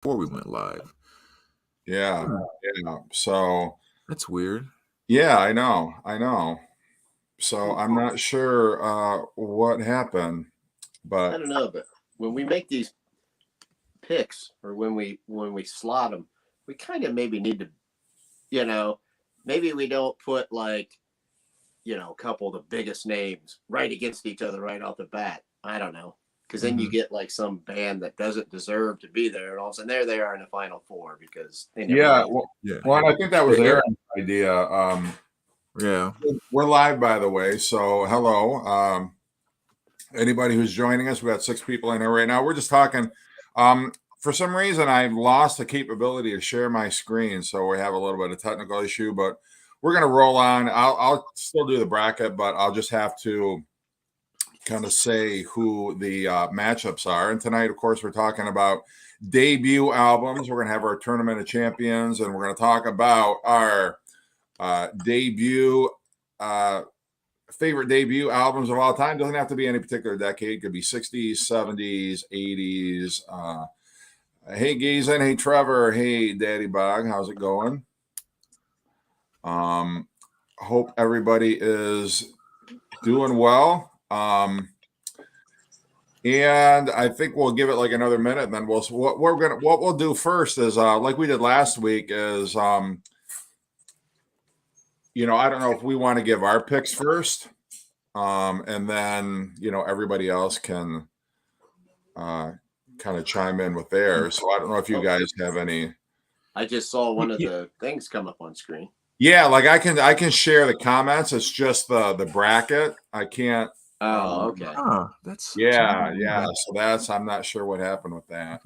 before we went live. Yeah. Hmm. Yeah. So, That's weird. yeah, I know. I know. So I'm not sure what happened, I but don't know, but when we make these picks or when we slot them, we kind of maybe need to, you know, maybe we don't put like a couple of the biggest names right against each other right off the bat. I don't know. Because then you Mhm. get like some band that doesn't deserve to be there, and all of a sudden there they are in the final four because they never yeah, made it. Yeah. well, I think that was Yeah. Aaron's idea. Yeah. We're live, by the way. So hello. Anybody who's joining us, we got 6 people in here right now. We're just talking. For some reason, I've lost the capability to share my screen, so we have a little bit of technical issue. But we're gonna roll on. I'll still do the bracket, but I'll just have to kind of say who the matchups are. And tonight, of course, we're talking about debut albums. We're gonna have our tournament of champions, and we're gonna talk about our debut. Favorite debut albums of all time. Doesn't have to be any particular decade. Could be 60s, 70s, 80s. Hey, Gazin. Hey, Trevor. Hey, Daddy Bog. How's it going? Hope everybody is doing well. And I think we'll give it like another minute, and then what we'll do first is like we did last week is I don't know if we want to give our picks first, and then everybody else can kind of chime in with theirs. So I don't know if you guys have any. I just saw one of Yeah. the things come up on screen. Yeah, like I can share the comments. It's just the bracket. I can't. Oh, okay. That's Yeah. So I'm not sure what happened with that.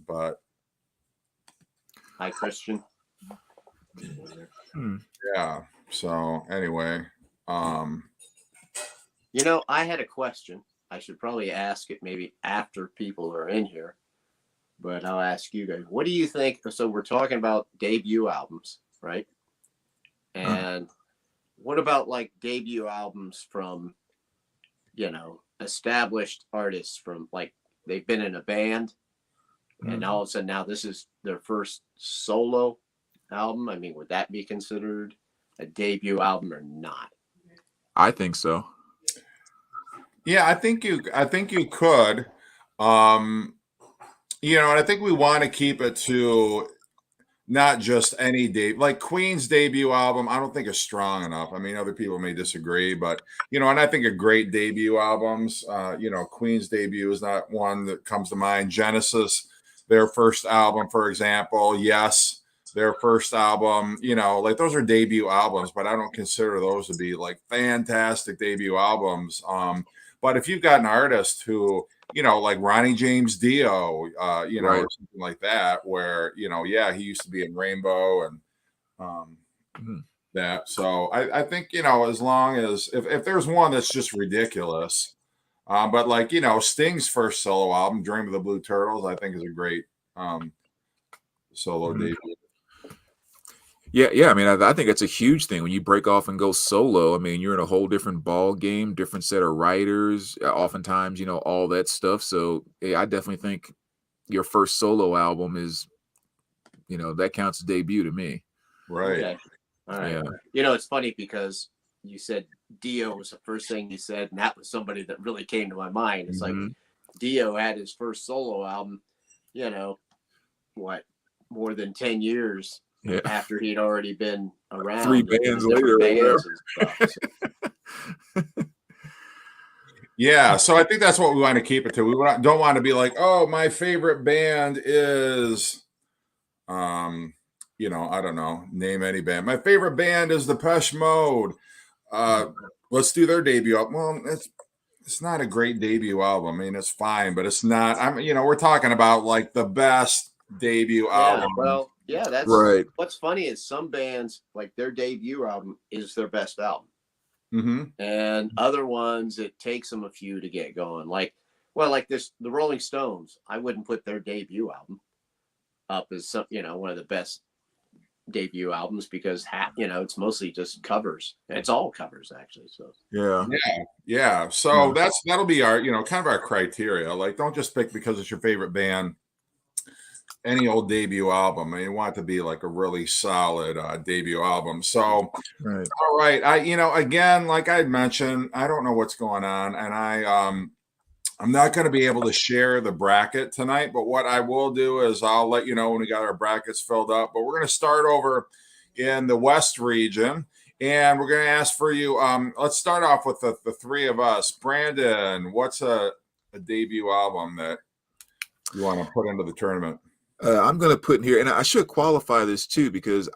But Hi, Christian. Hmm. yeah. So anyway, I had a question. I should probably ask it maybe after people are in here, but I'll ask you guys. What do you think? So we're talking about debut albums, right? And what about like debut albums from, established artists from like they've been in a band and all of a sudden now this is their first solo album? I mean, would that be considered a debut album or not? I think so. yeah, I think you could. Um, and I think we want to keep it to not just any like Queen's debut album. I don't think is strong enough. I mean, other people may disagree, but and I think a great debut albums. Queen's debut is not one that comes to mind. Genesis, their first album, for example. Yes, their first album. Like those are debut albums, but I don't consider those to be like fantastic debut albums. But if you've got an artist who like Ronnie James Dio, Right. or something like that, where yeah, he used to be in Rainbow and um, Mhm. that. So I think as long as if there's one that's just ridiculous, but like Sting's first solo album, Dream of the Blue Turtles, I think is a great um, solo Mhm. debut. Yeah. I mean, I think it's a huge thing when you break off and go solo. I mean, you're in a whole different ball game, different set of writers. Oftentimes, all that stuff. So yeah, I definitely think your first solo album is, that counts as debut to me. Right. Okay. All right. Yeah. It's funny because you said Dio was the first thing you said, and that was somebody that really came to my mind. It's like Mhm. Dio had his first solo album, what, more than 10 years Yeah. after he'd already been around 3 in bands different later or bands and stuff. So. Yeah, so I think that's what we want to keep it to. Don't want to be like, oh, my favorite band is I don't know, name any band. My favorite band is Depeche Mode. Let's do their debut album. Well, it's not a great debut album. I mean, it's fine, but it's not. We're talking about like the best debut Yeah, album. well, yeah, that's Right. what's funny is some bands like their debut album is their best album. Mm-hmm. And other ones it takes them a few to get going. Like the Rolling Stones, I wouldn't put their debut album up as one of the best debut albums because it's mostly just covers. And it's all covers actually. So Yeah. Yeah. So that'll be our kind of our criteria. Like, don't just pick because it's your favorite band. any old debut album. I mean, you want it to be like a really solid debut album. So, Right. all right, again, like I mentioned, I don't know what's going on, and I'm not going to be able to share the bracket tonight. But what I will do is I'll let you know when we got our brackets filled up. But we're going to start over in the West region. And we're going to ask for you. Let's start off with the three of us. Brandon, what's a debut album that you want to put into the tournament? I'm going to put in here, and I should qualify this too, because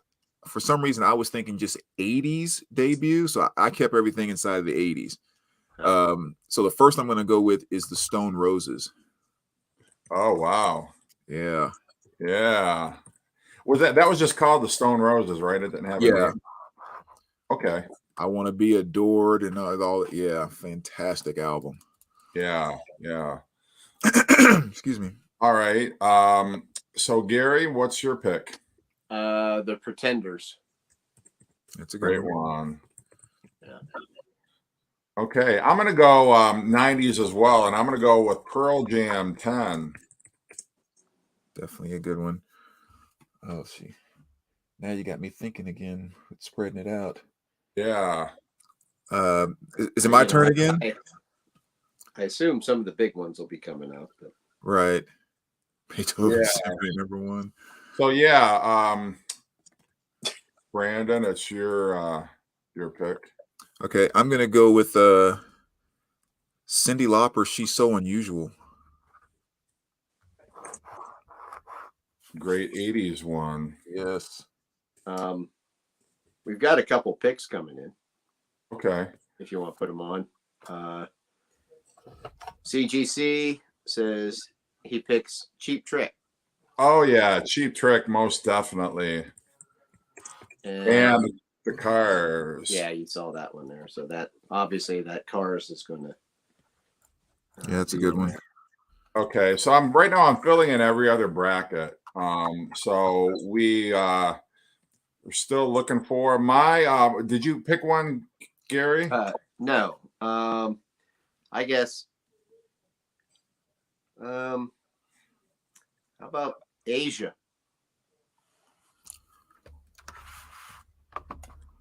for some reason I was thinking just 80s debut. So I kept everything inside of the 80s. So the first I'm going to go with is the Stone Roses. Oh, wow. Yeah. Yeah. That was just called the Stone Roses, right? It didn't have a name. Okay. I Want to Be Adored and all. Yeah, fantastic album. Yeah. Excuse me. All right. So Gary, what's your pick? The Pretenders. That's a great one. Yeah. Okay, I'm gonna go 90s as well, and I'm gonna go with Pearl Jam 10. Definitely a good one. Oh, see. Now you got me thinking again with spreading it out. Yeah. Is it my turn again? I assume some of the big ones will be coming out. But... Right. Beethoven Symphony #1. So yeah, Brandon, it's your pick. Okay, I'm gonna go with Cyndi Lauper. She's So Unusual. Great 80s one. Yes. We've got a couple picks coming in. Okay. If you want to put them on. CGC says he picks Cheap Trick. Oh yeah, Cheap Trick, most definitely. And the Cars. Yeah, you saw that one there. So that obviously that Cars is going to. Yeah, that's a good one. Okay, so right now I'm filling in every other bracket. So we're still looking for my. Did you pick one, Gary? No. I guess. How about Asia?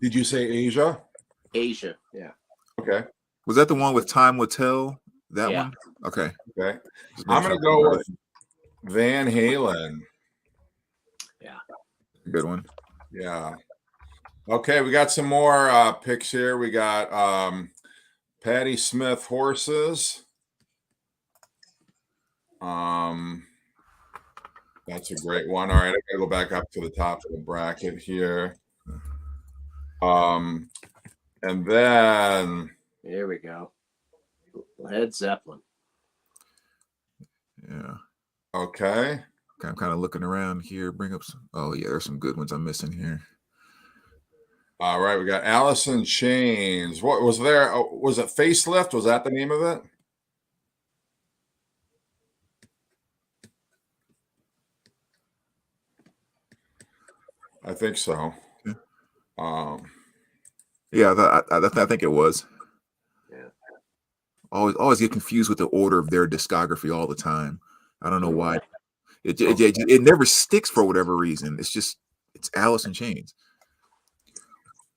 Did you say Asia? Asia, yeah. Okay. Was that the one with Time Will Tell? That one? Okay. Okay. I'm going to go with Van Halen. Yeah. Good one. Yeah. Okay, we got some more picks here. We got Patti Smith, Horses. That's a great one. All right, I gotta go back up to the top of the bracket here. And then here we go. Led Zeppelin. Yeah. Okay. I'm kind of looking around here. Bring up some. Oh yeah, there's some good ones I'm missing here. All right, we got Alice in Chains. What was there? Was it Facelift? Was that the name of it? I think so. Yeah, I think it was. Yeah. Always get confused with the order of their discography all the time. I don't know why. It never sticks for whatever reason. It's Alice in Chains.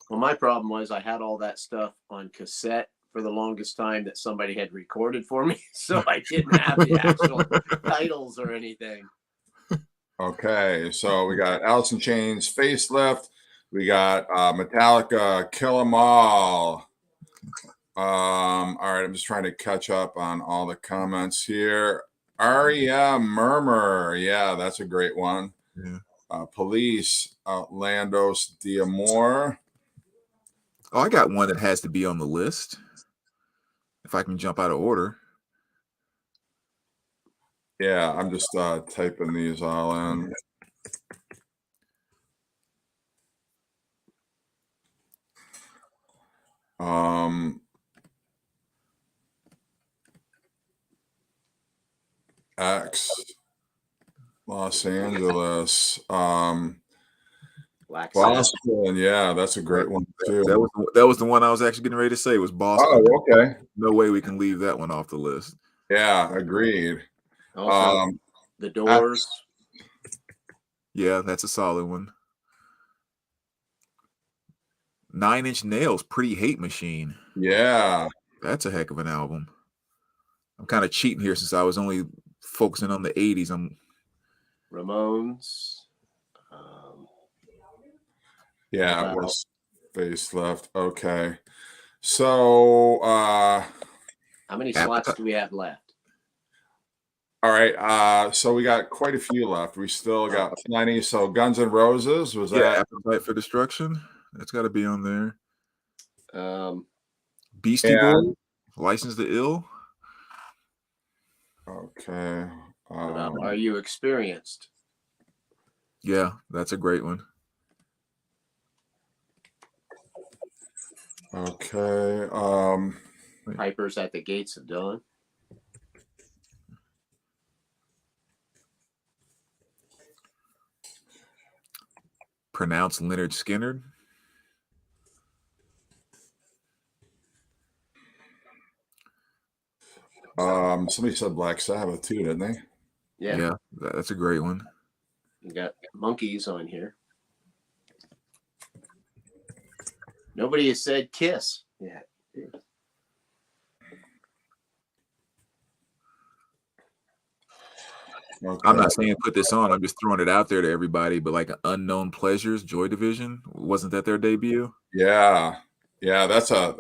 Well, my problem was I had all that stuff on cassette for the longest time that somebody had recorded for me, so I didn't have the actual titles or anything. Okay, so we got Alice in Chains, Facelift. We got Metallica, Kill 'Em All. All right, I'm just trying to catch up on all the comments here. REM, Murmur. Yeah, that's a great one. Yeah. Police, Outlandos, D'Amore. Oh, I got one that has to be on the list. If I can jump out of order. Yeah, I'm just typing these all in. X, Los Angeles, Boston. Yeah, that's a great one too. That was the one I was actually getting ready to say was Boston. Oh, okay. No way we can leave that one off the list. Yeah, agreed. Also, the Doors. Yeah, that's a solid one. 9 Inch Nails, Pretty Hate Machine. Yeah. That's a heck of an album. I'm kind of cheating here since I was only focusing on the 80s. Ramones. Um, Yeah, it about was facelift. Okay. So how many slots Appetite. do we have left? all right. So we got quite a few left. We still got plenty. So Guns N' Roses, was Yeah, that Appetite for Destruction. That's got to be on there. Um, Beastie and Boys, License to Ill. okay. what about Are You Experienced? Yeah, that's a great one. Okay. Pipers at the Gates of Dawn. Pronounce Leonard Skinner. Somebody said Black Sabbath too, didn't they? Yeah, Yeah, that's a great one. you got Monkeys on here. Nobody has said Kiss. Yeah. Okay. I'm not saying put this on. I'm just throwing it out there to everybody. But like Unknown Pleasures, Joy Division, wasn't that their debut? Yeah. Yeah, that's a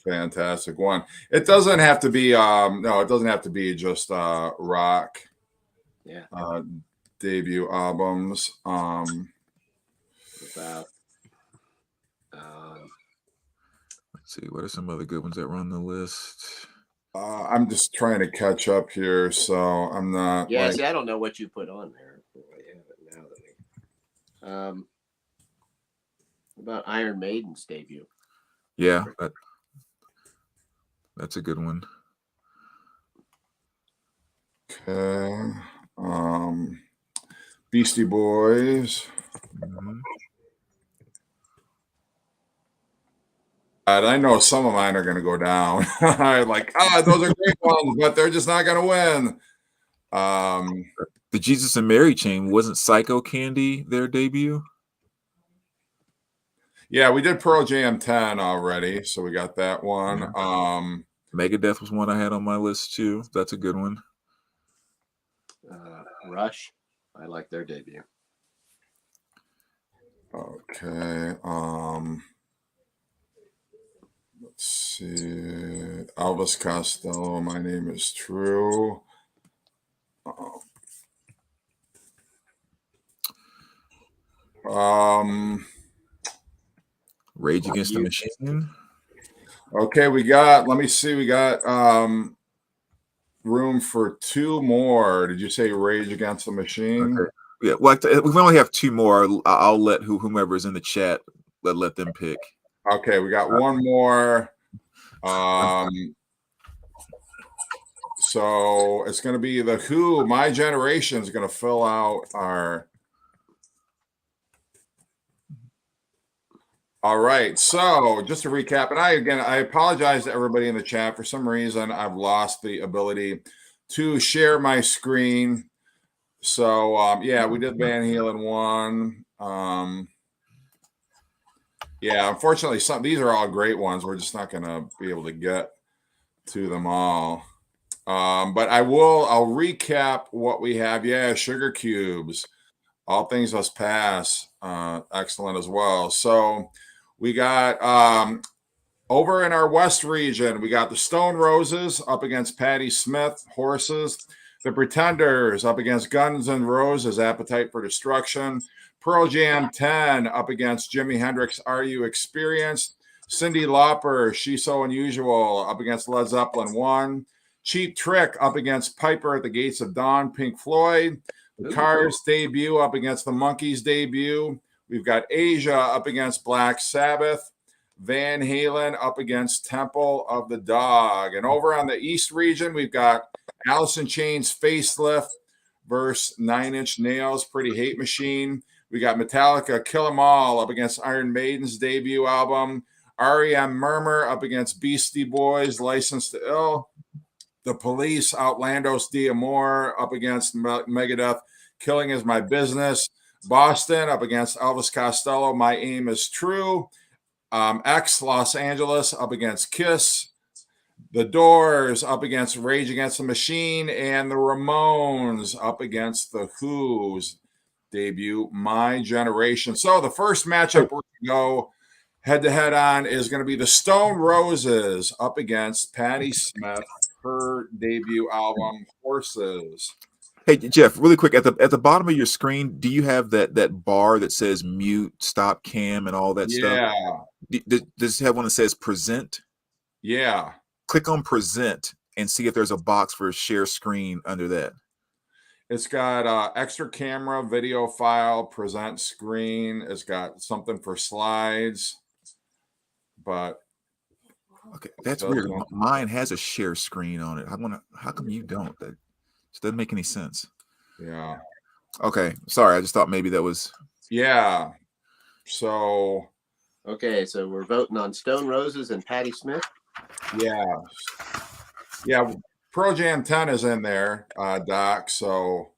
fantastic one. It doesn't have to be no, it doesn't have to be just rock Yeah. debut albums. About Let's see. What are some other good ones that were on the list? I'm just trying to catch up here, so I'm not yeah. like See, I don't know what you put on there. I have it now that we. About Iron Maiden's debut. Yeah, that's a good one. okay. Beastie Boys. Mhm. And I know some of mine are going to go down. I'm like, those are great ones, but they're just not going to win. The Jesus and Mary Chain, wasn't Psycho Candy their debut? Yeah, we did Pearl Jam 10 already, so we got that one. Yeah. Megadeth was one I had on my list too. That's a good one. Rush. I like their debut. Okay. Let's see. Elvis Costello, My Name Is True. Rage Against the Machine. Okay, let me see, we got room for two more. Did you say Rage Against the Machine? Okay. Yeah, well, we only have two more. I'll let whomever's in the chat let them pick. Okay, we got one more. So it's going to be the Who. My Generation is going to fill out our. All right. So just to recap, and I apologize to everybody in the chat. For some reason, I've lost the ability to share my screen. So yeah, we did Van Halen one. Yeah, unfortunately, these are all great ones. We're just not going to be able to get to them all. But I'll recap what we have. Yeah, Sugar Cubes, All Things Must Pass, excellent as well. So we got over in our West region, we got the Stone Roses up against Patti Smith, Horses. The Pretenders up against Guns N' Roses, Appetite for Destruction. Pearl Jam 10 up against Jimi Hendrix, Are You Experienced? Cyndi Lauper, She's So Unusual up against Led Zeppelin 1. Cheap Trick up against Piper at the Gates of Dawn, Pink Floyd. The Cars debut up against the Monkees debut. We've got Asia up against Black Sabbath. Van Halen up against Temple of the Dog. And over on the East region, we've got Alice in Chains Facelift versus 9 Inch Nails Pretty Hate Machine. We got Metallica Kill 'Em All up against Iron Maiden's debut album. REM Murmur up against Beastie Boys License to Ill. The Police Outlandos D'Amore up against Megadeth Killing Is My Business. Boston up against Elvis Costello, My Aim Is True. X Los Angeles up against Kiss. The Doors up against Rage Against the Machine, and the Ramones up against the Who's debut, My Generation. So the first matchup we're going to go head-to-head on is going to be the Stone Roses up against Patti Smith, her debut album, Horses. Hey Jeff, really quick, at the bottom of your screen, do you have that bar that says mute, stop cam, and all that stuff? Yeah. Does it have one that says present? Yeah. Click on present and see if there's a box for a share screen under that. It's got extra camera, video file, present screen. It's got something for slides, but okay, that's weird. Mine has a share screen on it. How come you don't? That just doesn't make any sense. Yeah. Okay, sorry. I just thought maybe that was. Yeah. So. Okay, so we're voting on Stone Roses and Patti Smith. Yeah. Yeah. Pro Jam 10 is in there, Doc. So.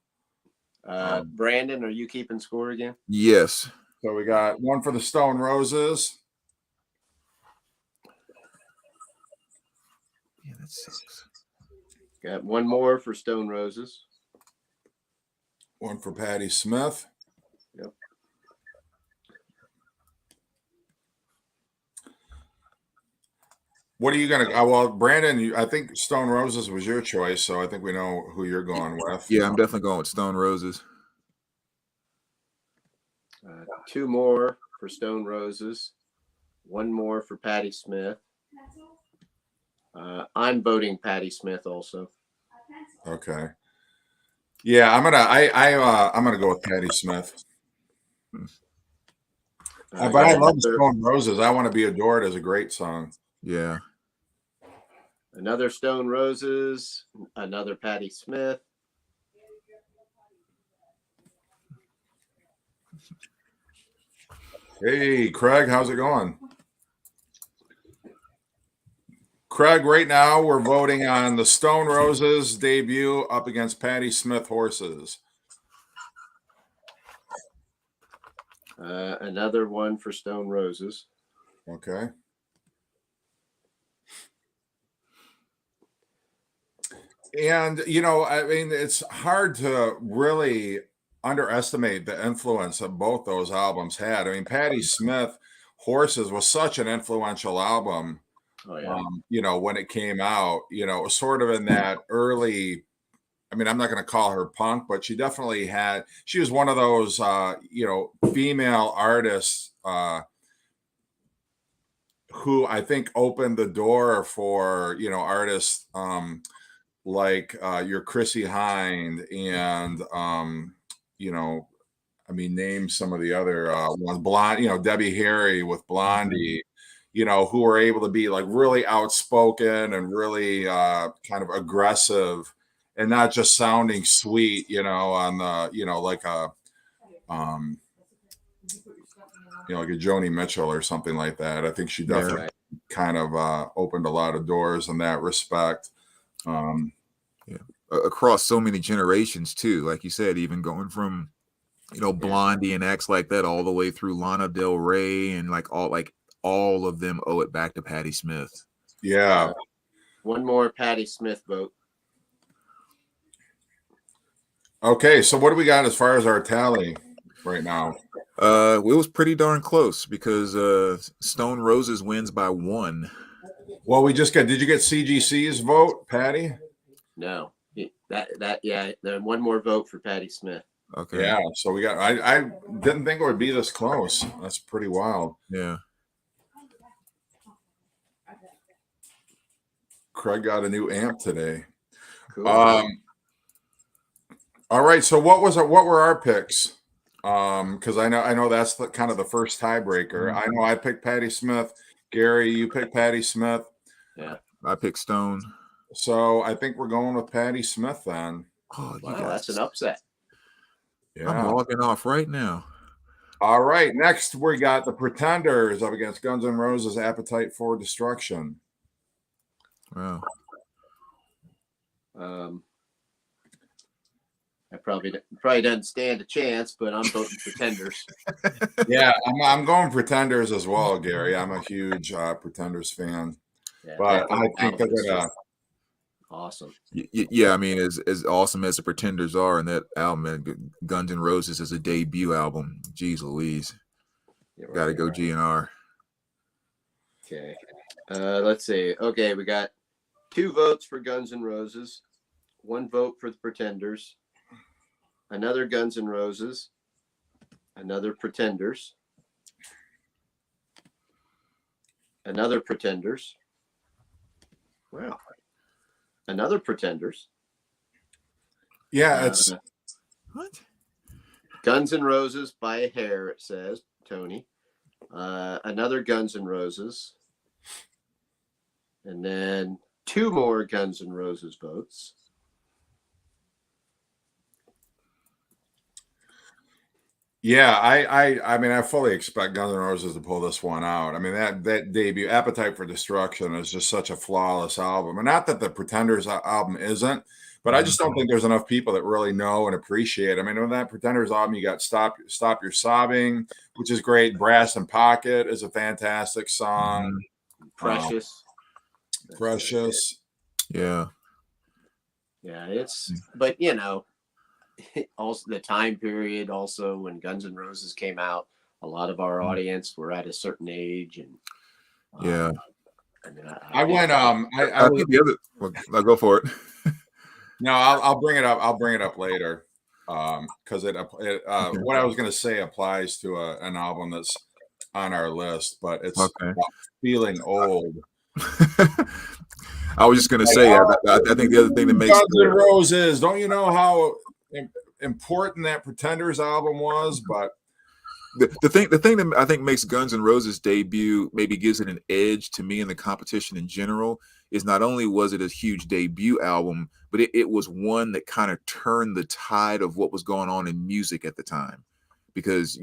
Brandon, are you keeping score again? Yes. So we got one for the Stone Roses. Yeah, that sucks. Got one more for Stone Roses. One for Patti Smith. Yep. What are you going to? Well, Brandon, I think Stone Roses was your choice, so I think we know who you're going with. Yeah, I'm definitely going with Stone Roses. Two more for Stone Roses. One more for Patti Smith. I'm voting Patti Smith also. Okay. Yeah, I'm gonna go with Patti Smith. But I love Stone Roses. I Want to Be Adored is a great song. Yeah. Another Stone Roses, another Patti Smith. Hey, Craig, how's it going? Craig, right now we're voting on the Stone Roses debut up against Patti Smith, Horses. Another one for Stone Roses. Okay. And, I mean, it's hard to really underestimate the influence that both those albums had. I mean, Patti Smith, Horses was such an influential album. Oh, yeah. When it came out, sort of in that early, I mean, I'm not going to call her punk, but she definitely she was one of those, female artists who I think opened the door for, artists like your Chrissy Hind and, I mean, name some of the other ones, Blonde, Debbie Harry with Blondie, who were able to be like really outspoken and really kind of aggressive and not just sounding sweet, on the, like a, like a Joni Mitchell or something like that. I think she definitely kind of opened a lot of doors in that respect. Yeah, across so many generations too, like you said, even going from Blondie and acts like that all the way through Lana Del Rey and all of them owe it back to Patti Smith. Yeah. One more Patti Smith vote. Okay, so what do we got as far as our tally right now? It was pretty darn close because Stone Roses wins by 1. Well, did you get CGC's vote, Patty? No. Then one more vote for Patti Smith. Okay. Yeah, so we got I didn't think it would be this close. That's pretty wild. Yeah. Craig got a new amp today. Cool. All right, so what were our picks? Because I know that's kind of the first tiebreaker. I know I picked Patti Smith. Gary, you picked Patti Smith. Yeah. I picked Stone. So I think we're going with Patti Smith then. Oh, wow, that's an upset. Yeah. I'm logging off right now. All right, next we got the Pretenders up against Guns N' Roses' Appetite for Destruction. Wow. probably doesn't stand a chance, but I'm voting Pretenders. Yeah, I'm going Pretenders as well, Gary. I'm a huge Pretenders fan, Yeah, but I think album they're is gonna. just awesome. Yeah, I mean, as awesome as the Pretenders are, and that album, man, Guns N' Roses is a debut album. Jeez Louise, You're got to right. go GNR. Okay. Let's see. Okay, we got 2 votes for Guns N' Roses, 1 vote for the Pretenders, another Guns N' Roses, another Pretenders, another Pretenders. Wow. Another Pretenders. Yeah, it's What? Guns N' Roses by a hair, it says, Tony. Another Guns N' Roses. And then 2 more Guns N' Roses votes. yeah. I mean, I fully expect Guns N' Roses to pull this one out. I mean, that debut, Appetite for Destruction, is just such a flawless album, and not that the Pretenders album isn't. But I just don't think there's enough people that really know and appreciate. I mean, on that Pretenders album, you got Stop Your Sobbing, which is great. Brass and Pocket is a fantastic song. Precious. Precious. Yeah. Yeah, but you know, also the time period, also when Guns N' Roses came out, a lot of our audience were at a certain age, and Yeah. I mean, I went. I I was. think the other. Well, I'll go for it. No, I'll bring it up. I'll bring it up later. Because Okay. what I was going to say applies to an album that's on our list, but it's Okay. about feeling old. I was just gonna Like, say, oh, I think the other thing that makes Guns N' Roses. Don't you know how important that Pretenders album was? But the thing that I think makes Guns N' Roses debut maybe gives it an edge to me in the competition in general is not only was it a huge debut album, but it was one that kind of turned the tide of what was going on in music at the time. Because,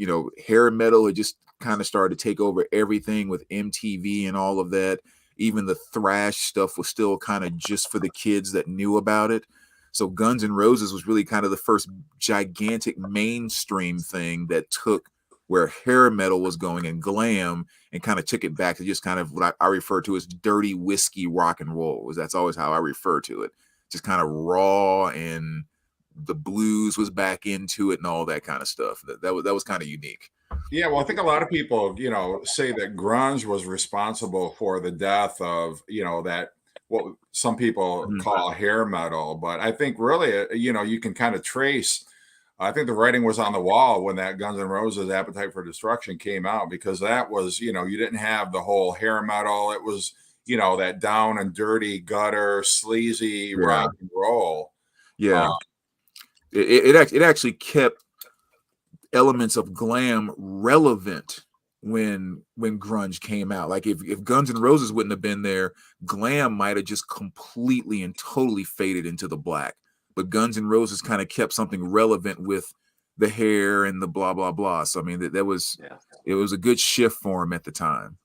hair metal had just kind of started to take over everything with MTV and all of that. Even the thrash stuff was still kind of just for the kids that knew about it. So Guns N' Roses was really kind of the first gigantic mainstream thing that took where hair metal was going and glam and kind of took it back to just kind of what I refer to as dirty whiskey rock and roll. That's always how I refer to it. Just kind of raw, and the blues was back into it and all that kind of stuff. That was kind of unique. yeah, well, I think a lot of people, say that grunge was responsible for the death of, that what some people Mhm. call hair metal. But I think really, you can kind of trace. I think the writing was on the wall when that Guns N' Roses Appetite for Destruction came out, because that was, you didn't have the whole hair metal. It was, that down and dirty, gutter, sleazy Yeah, rock and roll. Uh, yeah. It actually kept elements of glam relevant when grunge came out. Like if Guns N' Roses wouldn't have been there, glam might have just completely and totally faded into the black. But Guns N' Roses kind of kept something relevant with the hair and the blah blah blah. So I mean that was yeah. it was a good shift for him at the time.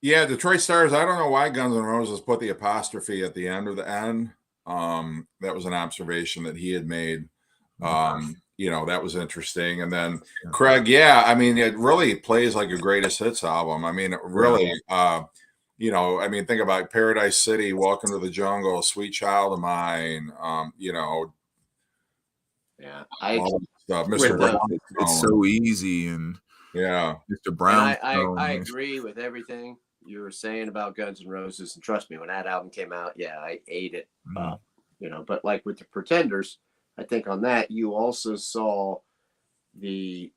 Yeah, Detroit Stars. I don't know why Guns N' Roses put the apostrophe at the end of the N. That was an observation that he had made. That was interesting. And then Craig, yeah, I mean, it really plays like a greatest hits album. I mean, it really, think about Paradise City, Welcome to the Jungle, Sweet Child of Mine, Yeah. all that stuff, With Mr. the It's Brownstone. so easy, and Yeah. Mr. and I Brownstone. agree with everything you were saying about Guns N' Roses, and trust me, when that album came out, yeah, I ate it Mhm. up. But like with the Pretenders, I think on that you also saw the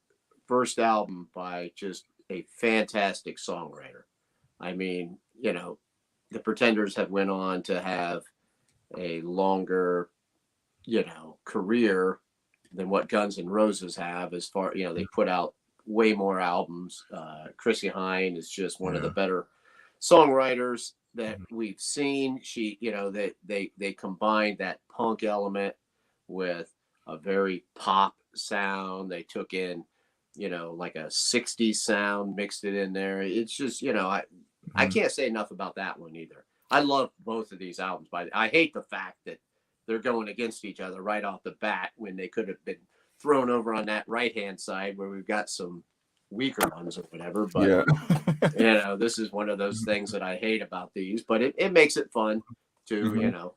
first album by just a fantastic songwriter. I mean, the Pretenders have went on to have a longer, career than what Guns N' Roses have. As far they put out way more albums. Chrissy Hine is just one of the Yeah. better songwriters that we've seen. She, they combined that punk element with a very pop sound. They took in, like a 60s sound, mixed it in there. It's just, I Mhm. can't say enough about that one either. I love both of these albums, but I hate the fact that they're going against each other right off the bat when they could have been thrown over on that right hand side where we've got some weaker ones or whatever. But Yeah. this is one of those things that I hate about these, but it makes it fun too. Mhm.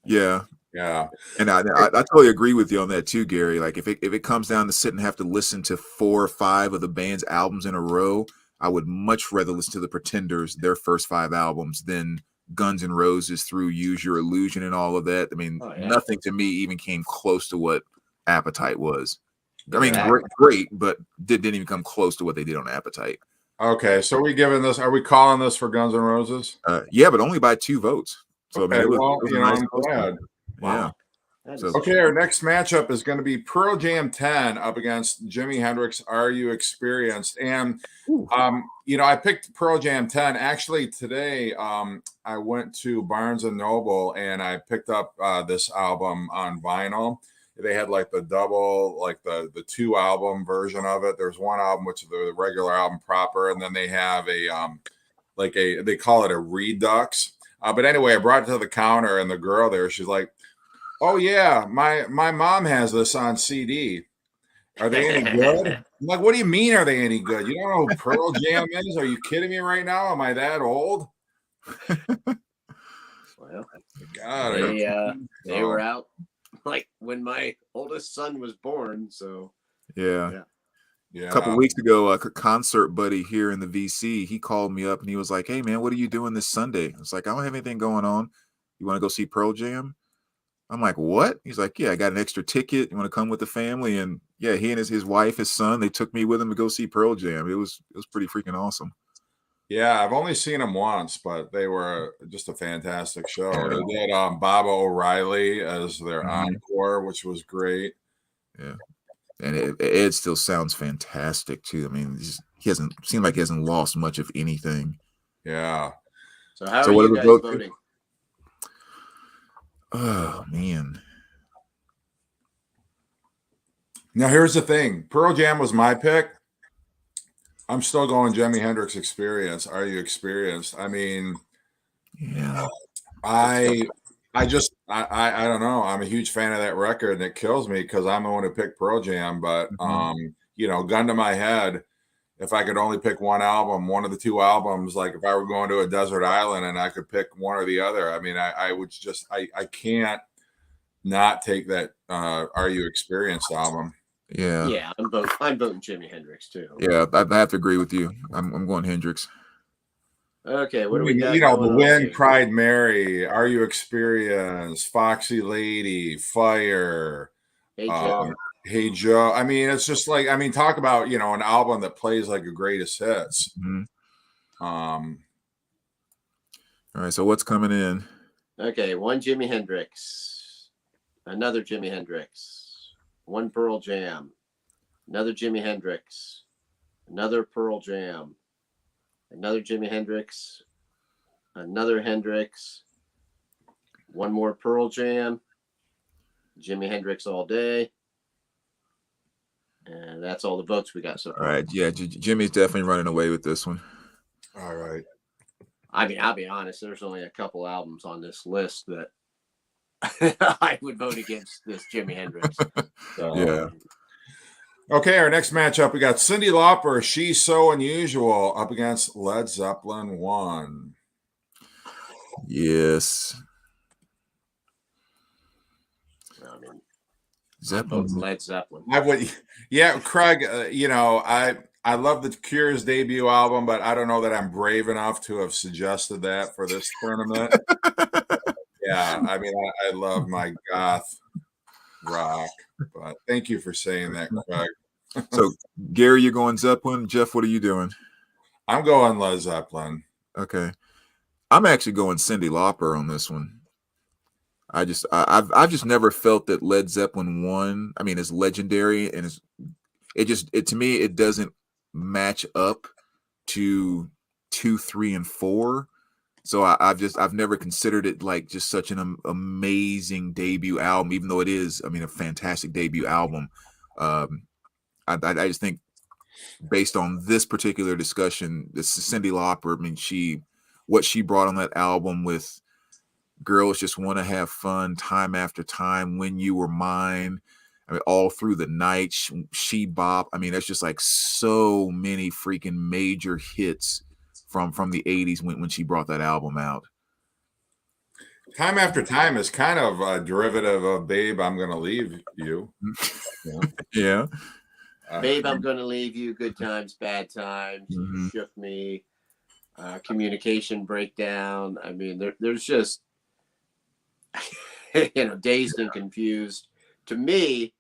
Yeah. Yeah. And I totally agree with you on that too, Gary. Like if it comes down to sit and have to listen to 4 or 5 of the band's albums in a row, I would much rather listen to the Pretenders, their first 5 albums, than Guns N' Roses through Use Your Illusion and all of that. I mean, Oh yeah, nothing to me even came close to what Appetite was. I mean, Yeah. great, but didn't even come close to what they did on Appetite. Okay. So are we calling this for Guns N' Roses? Yeah, but only by 2 votes. So I mean, Okay. Well, it was a nice I'm close one. glad. Yeah. wow, that is So a Okay, shame. our next matchup is going to be Pearl Jam 10 up against Jimi Hendrix Are You Experienced? And ooh, I picked Pearl Jam 10. Actually, today I went to Barnes and Noble and I picked up this album on vinyl. They had like the double, like the 2 album version of it. There's one album which is the regular album proper, and then they have they call it a redux. But anyway, I brought it to the counter, and the girl there, she's like, "Oh yeah, my mom has this on CD. Are they any good?" I'm like, "What do you mean? Are they any good? You don't know who Pearl Jam is? Are you kidding me right now? Am I that old?" Well, God, are you they so were out like when my oldest son was born. So yeah. yeah. A couple yeah. weeks ago, a concert buddy here in the VC, he called me up and he was like, "Hey man, what are you doing this Sunday?" I was like, "I don't have anything going on. You want to go see Pearl Jam?" I'm like, "What?" He's like, "Yeah, I got an extra ticket. You want to come with the family?" And yeah, he and his wife, his son, they took me with him to go see Pearl Jam. It was pretty freaking awesome. Yeah, I've only seen them once, but they were just a fantastic show. Yeah. They did Bob O'Reilly as their Mhm. encore, which was great. Yeah. And Ed still sounds fantastic too. I mean, he hasn't seemed like he hasn't lost much of anything. Yeah. So how So are what you did it guys go to? voting? Oh man. Now here's the thing. Pearl Jam was my pick. I'm still going Jimi Hendrix Experience. Are You Experienced? I mean, Yeah. I I don't know. I'm a huge fan of that record, and it kills me because I'm the one who picked Pearl Jam. But Mhm. gun to my head, if I could only pick one album, one of the 2 albums, like if I were going to a desert island and I could pick one or the other, I mean, I would just I can't not take that Are You Experienced album. Yeah. Yeah, I'm voting Jimi Hendrix too. Yeah, I have to agree with you. I'm going Hendrix. Okay, I what do we mean, got The going on Wind here? Cried Mary, Are You Experienced, Foxy Lady, Fire, Hey um, Joe. Hey Joe. I mean, it's just like, I mean, talk about, an album that plays like a greatest hits. Mhm. Um, All right, so what's coming in? Okay, one Jimi Hendrix, another Jimi Hendrix, one Pearl Jam, another Jimi Hendrix, another Pearl Jam, another Jimi Hendrix, another Hendrix, one more Pearl Jam, Jimi Hendrix all day, and that's all the votes we got so All far. right, yeah, Jimmy's definitely running away with this one. all right. I mean, I'll be honest. There's only a couple albums on this list that I would vote against this Jimi Hendrix. So, Yeah. Okay, our next matchup, we got Cyndi Lauper, She's So Unusual, up against Led Zeppelin 1. Yes. I mean, I'm voting Zeppelin. Led Zeppelin. I would, yeah, Craig. I love the Cure's debut album, but I don't know that I'm brave enough to have suggested that for this tournament. Yeah, I mean, I love my goth rock, but thank you for saying that, Craig. So Gary, you're going Zeppelin. Jeff, what are you doing? I'm going Led Zeppelin. Okay. I'm actually going Cyndi Lauper on this one. I've just never felt that Led Zeppelin 1, I mean, is legendary and it to me it doesn't match up to 2, 3, and 4. So I've never considered it like just such an amazing debut album, even though it is, I mean, a fantastic debut album. Um, I just think based on this particular discussion, this Cyndi Lauper, I mean, what she brought on that album with Girls Just Want to Have Fun, Time After Time, When You Were Mine. I mean, All Through the Night, She Bop. I mean, there's just like so many freaking major hits from the 80s when she brought that album out. Time After Time is kind of a derivative of Babe, I'm Gonna Leave You. Yeah. Yeah. Babe, I'm Gonna Leave You, Good Times, Bad Times, You Mhm. Shook Me, Communication Breakdown. I mean, there's just, Dazed and Confused. To me,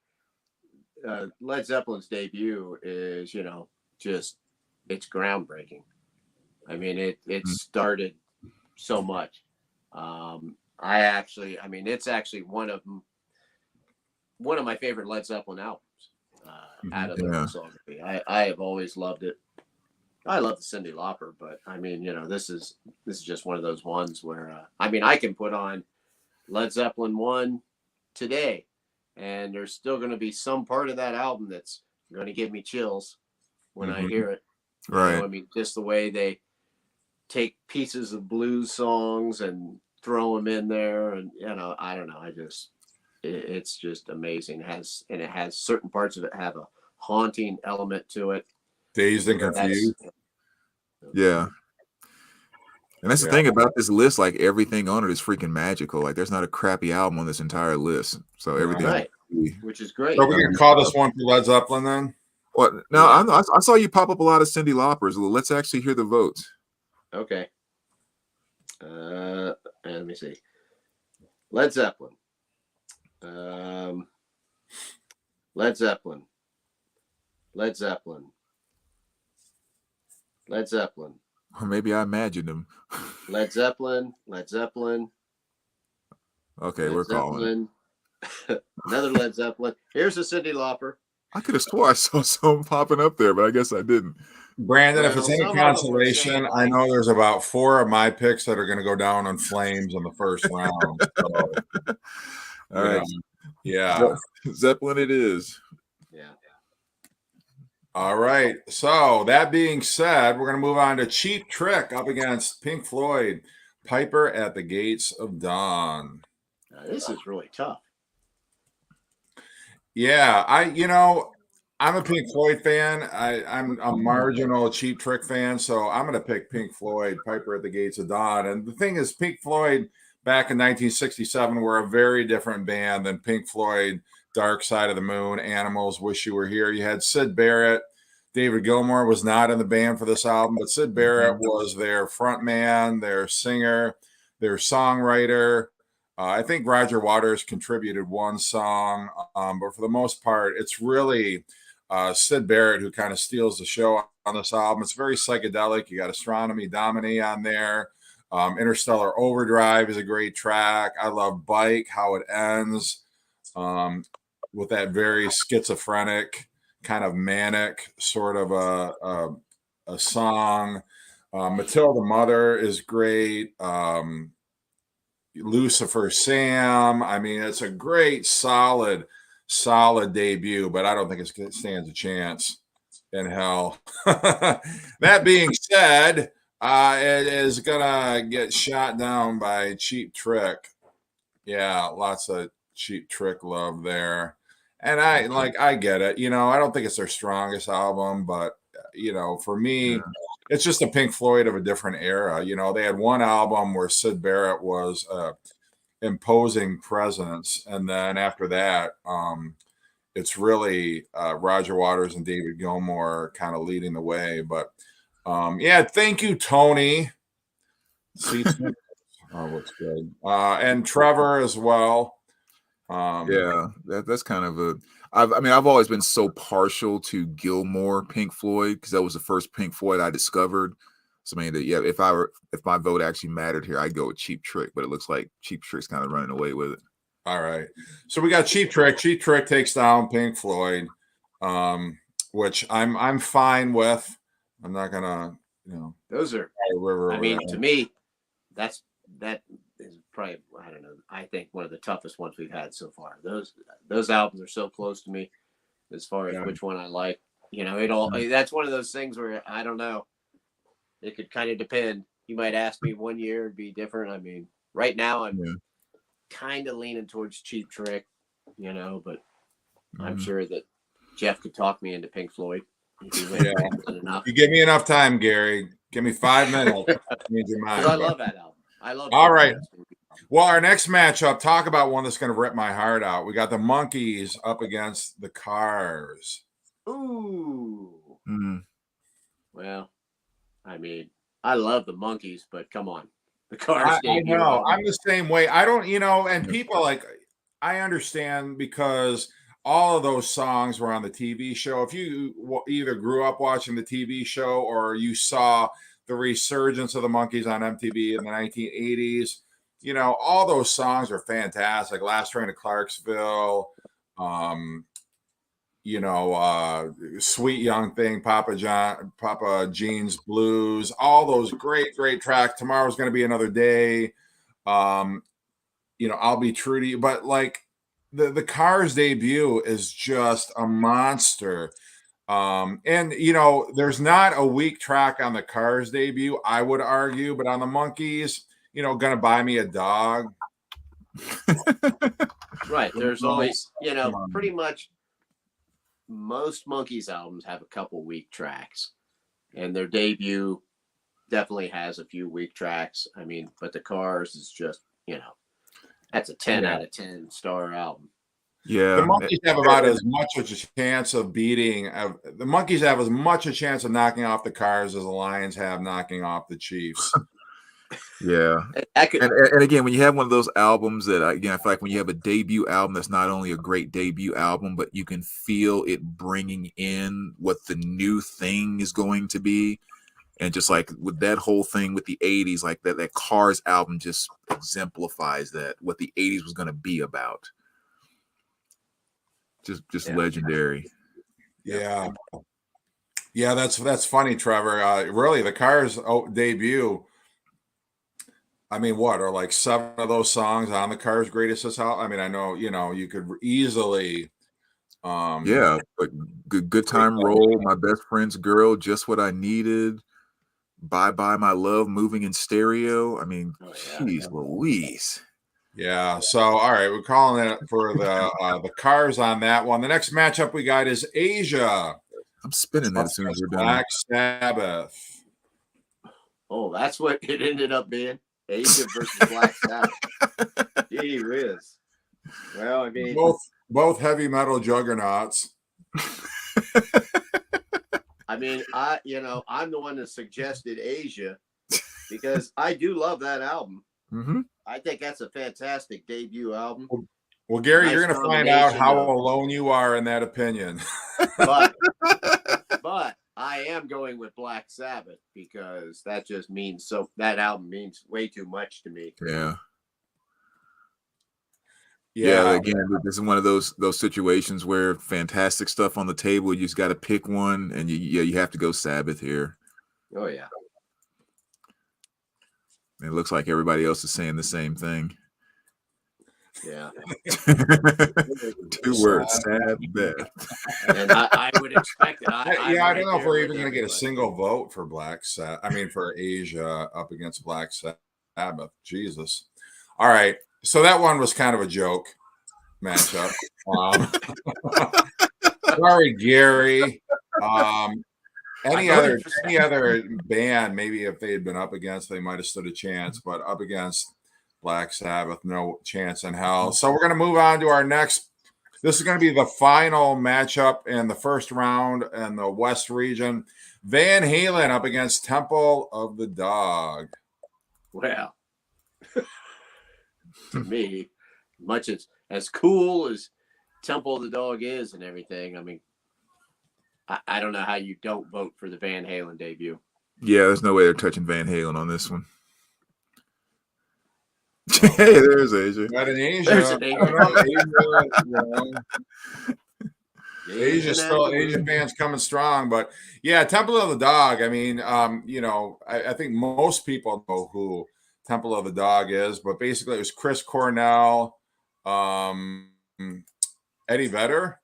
Led Zeppelin's debut is, just, it's groundbreaking. I mean, it started so much. It's actually one of my favorite Led Zeppelin albums out of their Yeah. discography. I have always loved it. I love the Cyndi Lauper, but I mean, this is just one of those ones where I can put on Led Zeppelin 1 today, and there's still going to be some part of that album that's going to give me chills when I Mhm. hear it. Right. Just the way they take pieces of blues songs and throw them in there, and I don't know, it's just amazing. It has certain parts of it have a haunting element to it. Dazed and That's Confused. Yeah. And that's the Yeah. thing about this list, like everything on it is freaking magical. Like there's not a crappy album on this entire list. So everything. right, which is great. So we can call this one for Led Zeppelin then? What now? Yeah. I saw you pop up a lot of Cyndi Laupers. Let's actually hear the votes. Okay. Let me see. Led Zeppelin. Led Zeppelin. Led Zeppelin. Led Zeppelin. Or maybe I imagined them. Led Zeppelin. Led Zeppelin. Okay, Led we're calling it. Zeppelin. Another Led Zeppelin. Here's a Cyndi Lauper. I could have swore I saw something popping up there, but I guess I didn't. Brandon, if Well, it's any some of them were consolation, saying I like, know there's about 4 of my picks that are going to go down in flames in the first round. So, All right. yeah. Zeppelin it is. yeah. All right. So that being said, we're going to move on to Cheap Trick up against Pink Floyd, Piper at the Gates of Dawn. This is really tough. Yeah, I'm a Pink Floyd fan. I'm a marginal Cheap Trick fan, so I'm going to pick Pink Floyd, Piper at the Gates of Dawn. And the thing is, Pink Floyd back in 1967 were a very different band than Pink Floyd, Dark Side of the Moon, Animals, Wish You Were Here. You had Sid Barrett. David Gilmour was not in the band for this album, but Sid Barrett was their front man, their singer, their songwriter. I think Roger Waters contributed one song, but for the most part, it's really Sid Barrett who kind of steals the show on this album. It's very psychedelic. You got Astronomy Domine on there. Interstellar Overdrive is a great track. I love Bike, how it ends with that very schizophrenic, kind of manic sort of a song. Matilda Mother is great. Lucifer Sam. I mean, it's a great, solid debut, but I don't think it stands a chance in hell. That being said, it is gonna get shot down by Cheap Trick. Yeah, lots of Cheap Trick love there. And I get it. I don't think it's their strongest album, but for me, it's just a Pink Floyd of a different era. They had one album where Sid Barrett was imposing presence, and then after that, it's really Roger Waters and David Gilmour kind of leading the way. But yeah, thank you, Tony. Looks good, and Trevor as well. Yeah, that's kind of a. I've always been so partial to Gilmore Pink Floyd because that was the first Pink Floyd I discovered. So I mean, if my vote actually mattered here, I'd go with Cheap Trick. But it looks like Cheap Trick's kind of running away with it. All right, so we got Cheap Trick. Cheap Trick takes down Pink Floyd, which I'm fine with. I'm not gonna, Those are. To me, that is probably, I don't know. I think one of the toughest ones we've had so far. Those albums are so close to me as far as which one I like. That's one of those things where I don't know. It could kind of depend. You might ask me one year, it'd be different. I mean, Right now, I'm Yeah. kind of leaning towards Cheap Trick, but I'm Mhm. sure that Jeff could talk me into Pink Floyd if he went Yeah. often enough. You give me enough time, Gary. Give me 5 minutes. Change your Because mind. I But love that album. I love all Cheap right. Trick's. Well, our next matchup, talk about one that's going to rip my heart out. We got the Monkees up against the Cars. Ooh. Mhm. Well, I mean, I love the Monkees, but come on. The I, Cars I debut know. album. I'm the same way. I don't, and Yep. people like, I understand because all of those songs were on the TV show. If you either grew up watching the TV show or you saw the resurgence of the Monkees on MTV in the 1980s, all those songs are fantastic. Last Train to Clarksville, um, Sweet Young Thing, Papa Jean's Blues, all those great, great tracks. Tomorrow's going to be another day. Um, I'll be true to you, but like the Cars debut is just a monster. And there's not a weak track on the Cars debut, I would argue, but on the Monkees, gonna buy me a dog. Right. There's Come always, on. pretty much most Monkees albums have a couple weak tracks, and their debut definitely has a few weak tracks. I mean, but the Cars is just, that's a 10 Yeah. out of 10 star album. The Yeah. Monkees have about as much a chance of the Monkees have as much a chance of knocking off the Cars as the Lions have knocking off the Chiefs. Yeah. I could, And again, when you have one of those albums that, again, I feel like when you have a debut album that's not only a great debut album, but you can feel it bringing in what the new thing is going to be. And just like with that whole thing with the 80s, like that Cars album just exemplifies that, what the 80s was going to be about. Just yeah. legendary. Yeah. Yeah, that's funny, Trevor. Really, the Cars debut. I mean, what are like 7 of those songs on the Cars' greatest hits album? I mean, I know you could easily. Yeah, but good time roll, my best friend's girl, just what I needed. Bye bye my love, moving in stereo. I mean, Oh, yeah. jeez Louise. Yeah. So, all right, we're calling it for the Cars on that one. The next matchup we got is Asia I'm spinning up that as soon as against we're done. Black Sabbath. Oh, that's what it ended up being. Asia versus Black Sabbath. Gee whiz. Well, I mean, Both heavy metal juggernauts. I'm the one that suggested Asia because I do love that album. Mm-hmm. I think that's a fantastic debut album. Well, Gary, Nice you're going to find out combination how of, alone you are in that opinion. but I am going with Black Sabbath because that album means way too much to me. Yeah. Yeah, Yeah. again, this is one of those situations where fantastic stuff on the table, you just got to pick one, and you have to go Sabbath here. Oh yeah. It looks like everybody else is saying the same thing. Yeah. 2 words, Sabbath. And I would expect it. I'm I right don't know if there we're with even going to get a everybody. single vote for for Asia up against Black Sabbath. Jesus. All right. So that one was kind of a joke matchup. Um, sorry, Gary. Any I voted other band, maybe if they had been up against, they might have stood a chance, but up against Black Sabbath, no chance in hell. So we're going to move on to our next. This is going to be the final matchup in the first round in the West region. Van Halen up against Temple of the Dog. Well, to me, much as cool as Temple of the Dog is and everything, I mean, I don't know how you don't vote for the Van Halen debut. Yeah, there's no way they're touching Van Halen on this one. Well, Hey, there's Asia. but in There's Asia, an I Asia don't know. vote. Asia fans coming strong, but yeah, Temple of the Dog. I mean, I think most people know who Temple of the Dog is, but basically it was Chris Cornell, Eddie Vedder,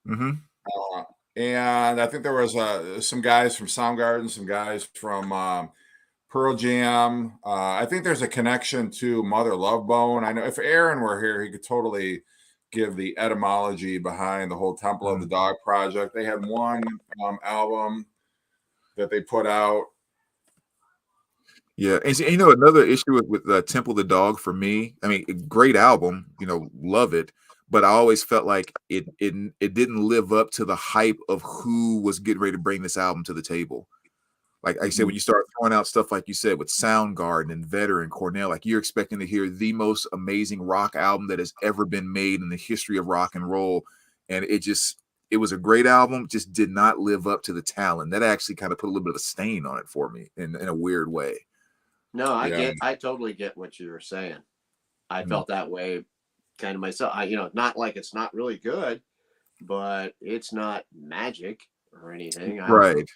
Mm-hmm. and I think there was some guys from Soundgarden, some guys from Pearl Jam. I think there's a connection to Mother Love Bone. I know if Aaron were here, he could totally give the etymology behind the whole Temple of the Dog project. They had one album that they put out. Yeah, and you know another issue with Temple the Dog for me. I mean, great album, you know, love it, but I always felt like it didn't live up to the hype of who was getting ready to bring this album to the table. Like I said, when you start throwing out stuff like you said with Soundgarden and Veteran, Cornell, like you're expecting to hear the most amazing rock album that has ever been made in the history of rock and roll, and it was a great album, just did not live up to the talent. That actually kind of put a little bit of a stain on it for me in a weird way. No, Yeah. I totally get what you're saying. I Mm. felt that way kind of myself. Not like it's not really good, but it's not magic or anything. Right.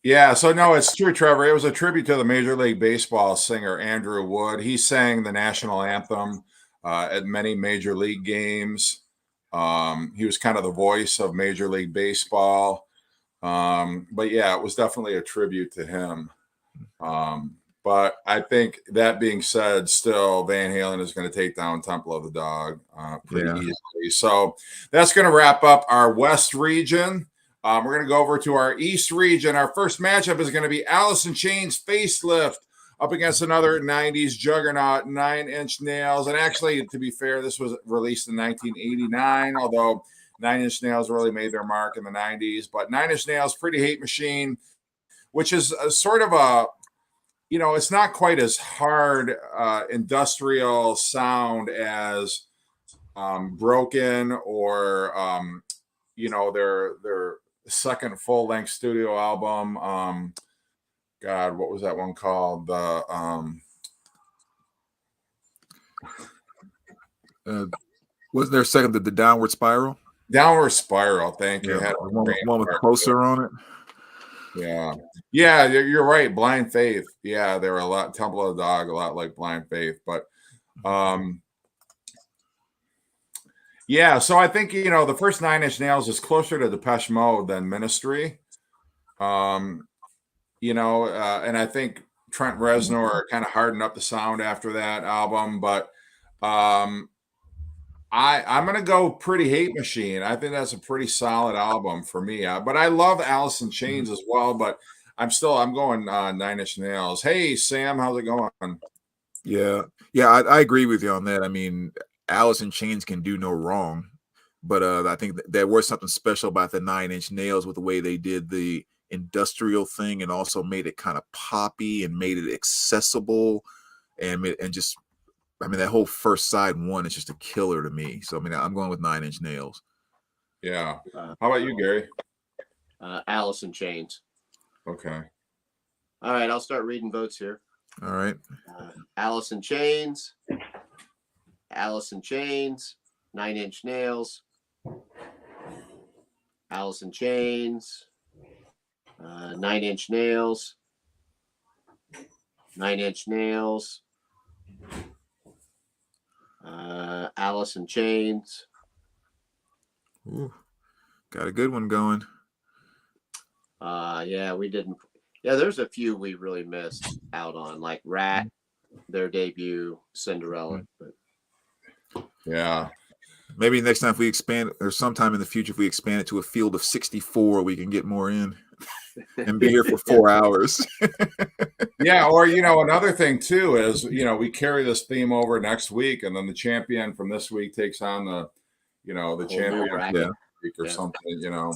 Yeah, so no, it's true, Trevor. It was a tribute to the Major League Baseball singer Andrew Wood. He sang the national anthem at many Major League games. He was kind of the voice of Major League Baseball. But yeah, it was definitely a tribute to him. But I think that being said, still Van Halen is going to take down Temple of the Dog pretty easily. So that's going to wrap up our West region. We're going to go over to our East region. Our first matchup is going to be Alice in Chains Facelift up against another 90s juggernaut, Nine Inch Nails. And actually, to be fair, this was released in 1989, although Nine Inch Nails really made their mark in the 90s. But Nine Inch Nails, Pretty Hate Machine, which is a sort of a, it's not quite as hard industrial sound as Broken or, their second full length studio album. God, what was that one called? Wasn't there a second the Downward Spiral? Downward Spiral. Thank you. Yeah, one with Closer on it. Yeah, you're right. Blind Faith. Yeah, they were a lot. Temple of the Dog, a lot like Blind Faith, but yeah. So I think the first Nine Inch Nails is closer to Depeche Mode than Ministry. And I think Trent Reznor kind of hardened up the sound after that album, but I'm gonna go Pretty Hate Machine. I think that's a pretty solid album for me. But I love Alice in Chains as well. But I'm going Nine Inch Nails. Hey Sam, how's it going? Yeah, I agree with you on that. I mean, Alice in Chains can do no wrong, but I think there was something special about the Nine Inch Nails with the way they did the industrial thing and also made it kind of poppy and made it accessible and just. I mean, that whole first side one is just a killer to me. So, I mean, I'm going with Nine Inch Nails. Yeah. How about you, Gary? Alice in Chains. Okay. All right, I'll start reading votes here. All right. Alice in Chains. Alice in Chains. Nine Inch Nails. Alice in Chains. Nine Inch Nails. Nine Inch Nails. Alice in Chains. Ooh, got a good one going. Yeah, we didn't. Yeah, there's a few we really missed out on, like Rat, their debut, Cinderella. But yeah, maybe next time if we expand, or sometime in the future if we expand it to a field of 64, we can get more in and be here for 4 hours. Yeah, or another thing too is we carry this theme over next week, and then the champion from this week takes on the champion yeah. week or something.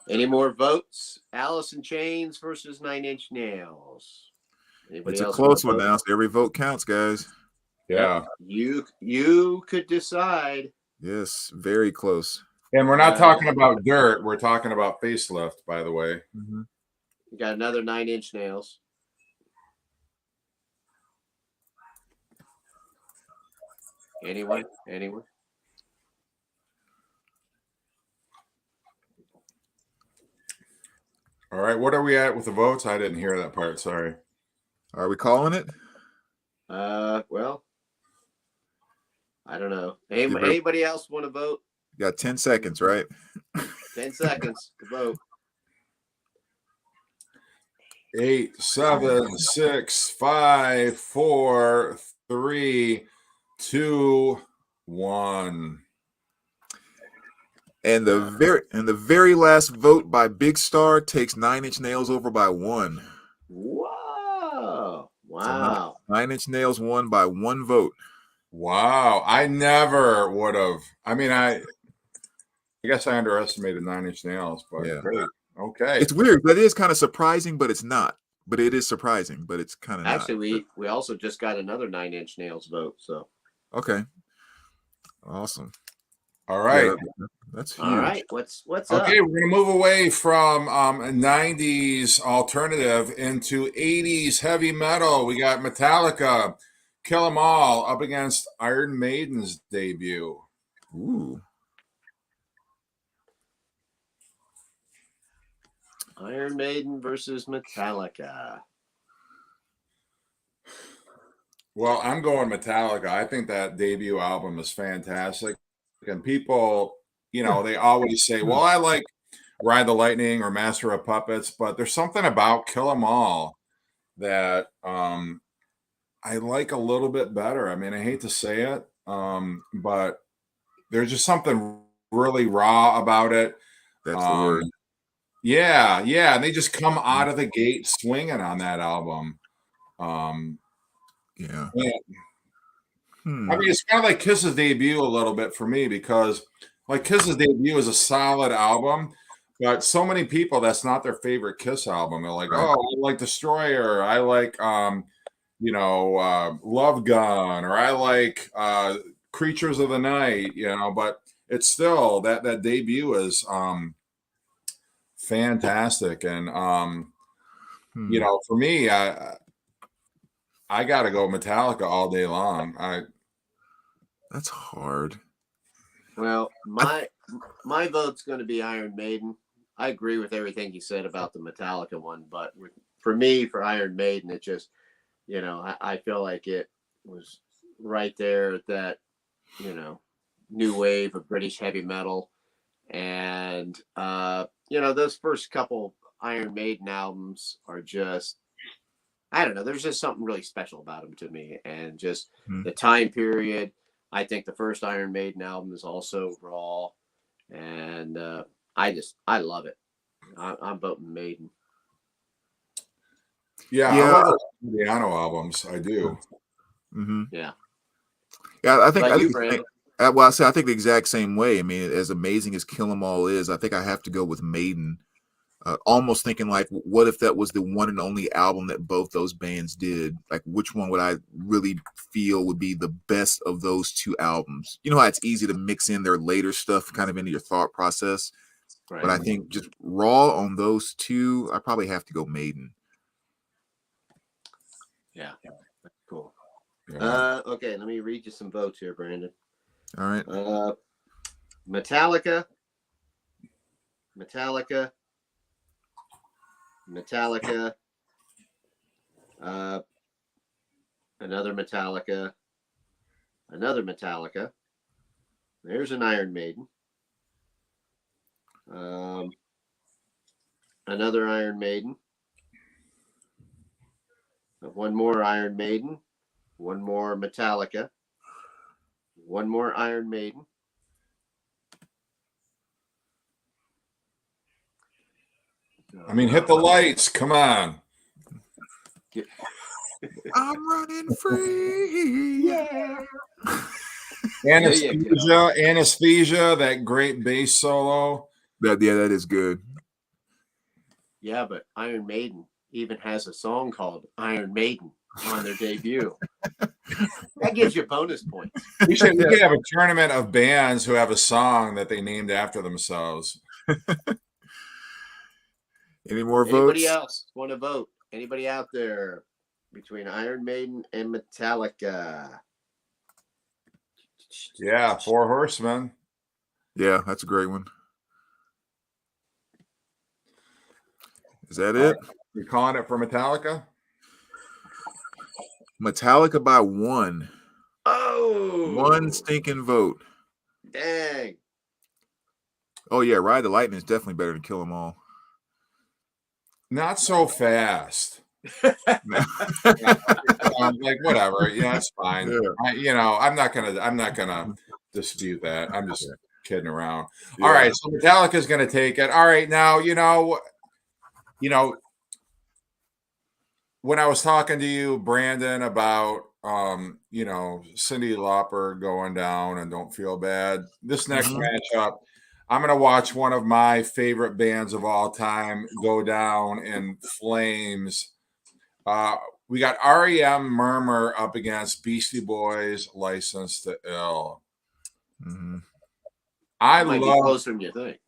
Any more votes? Alice in Chains versus Nine Inch Nails. It's a close one now. So every vote counts, guys. Yeah. You could decide. Yes, very close. And we're not talking about Dirt. We're talking about Facelift, by the way. Mm-hmm. You got another Nine Inch Nails. Anyone? All right. What are we at with the votes? I didn't hear that part. Sorry. Are we calling it? Well, I don't know. Anybody else want to vote? You got 10 seconds, right? 10 seconds to vote. 8, 7, 6, 5, 4, 3, 2, 1. And the very last vote by Big Star takes 9 Inch Nails over by 1. Whoa! So Wow! 9 Inch Nails won by 1 vote. Wow. I never would have. I mean, I guess I underestimated 9 Inch Nails, but Yeah. great. Okay. It's weird, but it is kind of surprising, but it's not. But it is surprising, but it's kind of not. Actually, we also just got another 9 Inch Nails vote. So Okay. Awesome. All Yeah, right. that's huge. all right, what's Okay, up? we're going to move away from 90s alternative into 80s heavy metal. We got Metallica, Kill 'Em All up against Iron Maiden's debut. Ooh. Iron Maiden versus Metallica. Well, I'm going Metallica. I think that debut album is fantastic. And people, they always say, well, I like Ride the Lightning or Master of Puppets, but there's something about Kill 'Em All that I like a little bit better. I mean, I hate to say it, but there's just something really raw about it. That's the word. Yeah, and they just come out of the gate swinging on that album. Yeah. Yeah. I mean, it's kind of like Kiss's debut a little bit for me because, like, Kiss's debut is a solid album, but so many people that's not their favorite Kiss album. They're like, Right. "Oh, I like Destroyer. I like, Love Gun, or I like Creatures of the Night." But it's still that debut is fantastic, and for me, I got to go Metallica all day long. That's hard. Well, my vote's going to be Iron Maiden. I agree with everything you said about the Metallica one, but for me, for Iron Maiden, it just, I feel like it was right there at that, new wave of British heavy metal. And, those first couple Iron Maiden albums are just, I don't know, there's just something really special about them to me. And just the time period. I think the first Iron Maiden album is also raw. And I love it. I'm voting Maiden. Yeah, I love the piano albums. I do. Yeah. Yeah, I think Brandon? well, I think the exact same way. I mean, as amazing as Kill 'Em All is, I think I have to go with Maiden. Almost thinking like, what if that was the one and only album that both those bands did? Like, which one would I really feel would be the best of those two albums? You know how it's easy to mix in their later stuff kind of into your thought process. Right. But I think just raw on those two, I probably have to go Maiden. Yeah. That's cool. Yeah. Okay, let me read you some votes here, Brandon. All right. Metallica, another Metallica. There's an Iron Maiden. Another Iron Maiden. One more Iron Maiden. One more Metallica. One more Iron Maiden. I mean, hit the lights. Come on. I'm running free. Yeah. Anesthesia, that great bass solo. That is good. Yeah, but Iron Maiden even has a song called Iron Maiden on their debut. That gives you bonus points. We could have a tournament of bands who have a song that they named after themselves. Any more Anybody votes? else want to vote? Anybody out there between Iron Maiden and Metallica? Yeah, Four Horsemen. Yeah, that's a great one. Is that it? You're calling it for Metallica? Metallica by 1. Oh, 1 stinking vote. dang. Oh yeah, Ride the Lightning is definitely better than Kill 'Em All. Not so fast. Like whatever. Yeah, it's fine. Yeah. I'm not gonna dispute that. I'm just kidding around. All Yeah. right, so Metallica's gonna take it. All right, now you know when I was talking to you, Brandon, about Cyndi Lauper going down and Don't Feel Bad. This next Mhm. matchup, I'm gonna watch one of my favorite bands of all time go down in flames. Uh, we got REM Murmur up against Beastie Boys License to Ill. Mhm. I It might be love, closer than you think.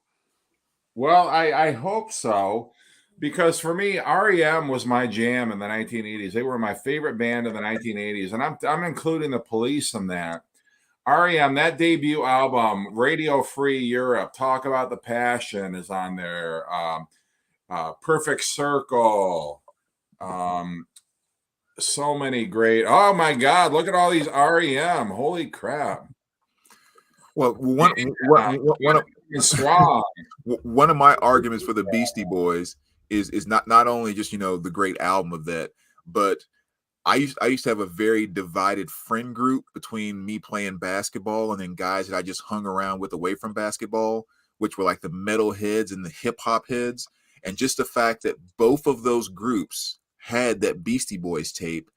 well, I hope so, because for me, REM was my jam in the 1980s. They were my favorite band in the 1980s, and I'm including the Police in that. REM, that debut album, Radio Free Europe, Talk About the Passion is on there. Perfect Circle. Um, so many great. Oh my God! Look at all these REM. Holy crap! Well, Yeah, strong. one of my arguments for the Beastie Boys is not only just the great album of that, but I used to have a very divided friend group between me playing basketball and then guys that I just hung around with away from basketball, which were like the metal heads and the hip hop heads. And just the fact that both of those groups had that Beastie Boys tape,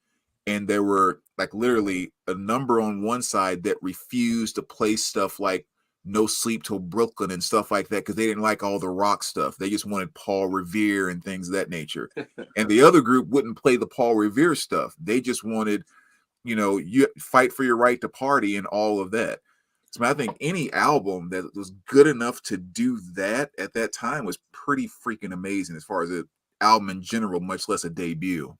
and there were like literally a number on one side that refused to play stuff like No Sleep Till Brooklyn and stuff like that because they didn't like all the rock stuff. They just wanted Paul Revere and things of that nature. And the other group wouldn't play the Paul Revere stuff. They just wanted, you fight for your right to party and all of that. So I think any album that was good enough to do that at that time was pretty freaking amazing as far as an album in general, much less a debut.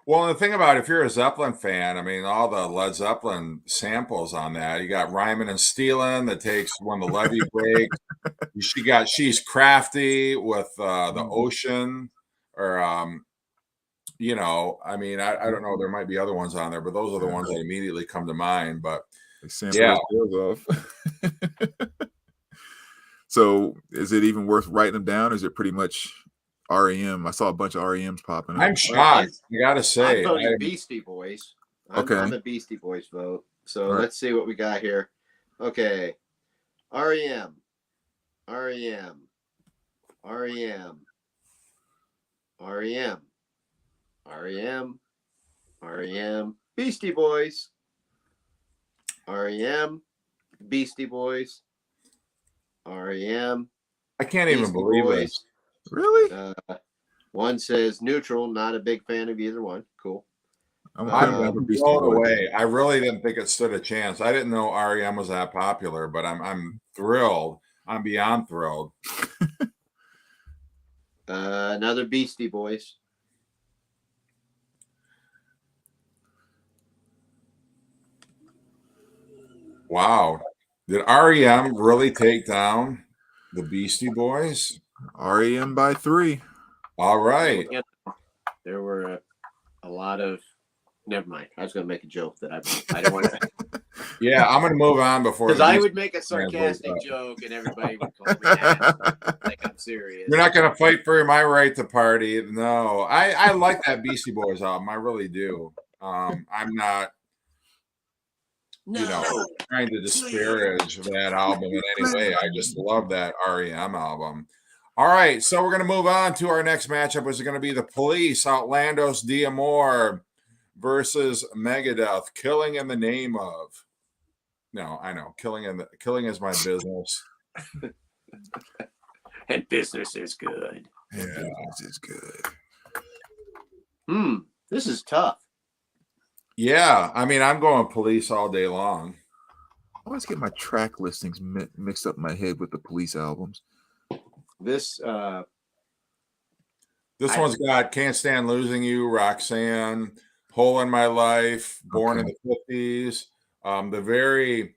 Well, the thing about if you're a Zeppelin fan, I mean, all the Led Zeppelin samples on that. You got Ryman and Steelin that takes when the levee breaks. She got She's Crafty with the ocean, or I mean, I don't know. There might be other ones on there, but those are the ones that immediately come to mind. But They sample yeah, those girls off. So is it even worth writing them down? Or is it pretty much REM? I saw a bunch of REMs popping up. I'm Well, shocked. I gotta I'm say, voting Beastie Boys. I'm Okay. a Beastie Boys vote. So All right. let's see what we got here. Okay. REM. REM. REM. REM. REM. REM. Beastie Boys. REM. Beastie Boys. REM. I can't even Beastie believe this. Boys. Really? One says neutral, not a big fan of either one. Cool. I'm I'm a Beastie blown Boy. away. I really didn't think it stood a chance. I didn't know REM was that popular, but I'm thrilled. I'm beyond thrilled. Another Beastie Boys. Wow. Did REM really take down the Beastie Boys? REM by 3. All right. Yeah, there were a lot of. Never mind. I was going to make a joke that I don't want to. Yeah, I'm going to move on before Because the I Beastie would make a sarcastic joke and everybody would call me names. Like I'm serious. You're not going to fight for my right to party. No, I like that Beastie Boys album. I really do. I'm not, No. trying to disparage that album in any way. I just love that REM album. All right, so we're going to move on to our next matchup, which is going to be the Police, Outlandos D'Amore versus Megadeth, Killing in the Name of. No, I know. Killing is my business. And business is good. Yeah, this is good. This is tough. Yeah, I mean, I'm going Police all day long. I always get my track listings mixed up in my head with the Police albums. This One's got Can't Stand Losing You, Roxanne, Hole in My Life, Born in the 50s, the very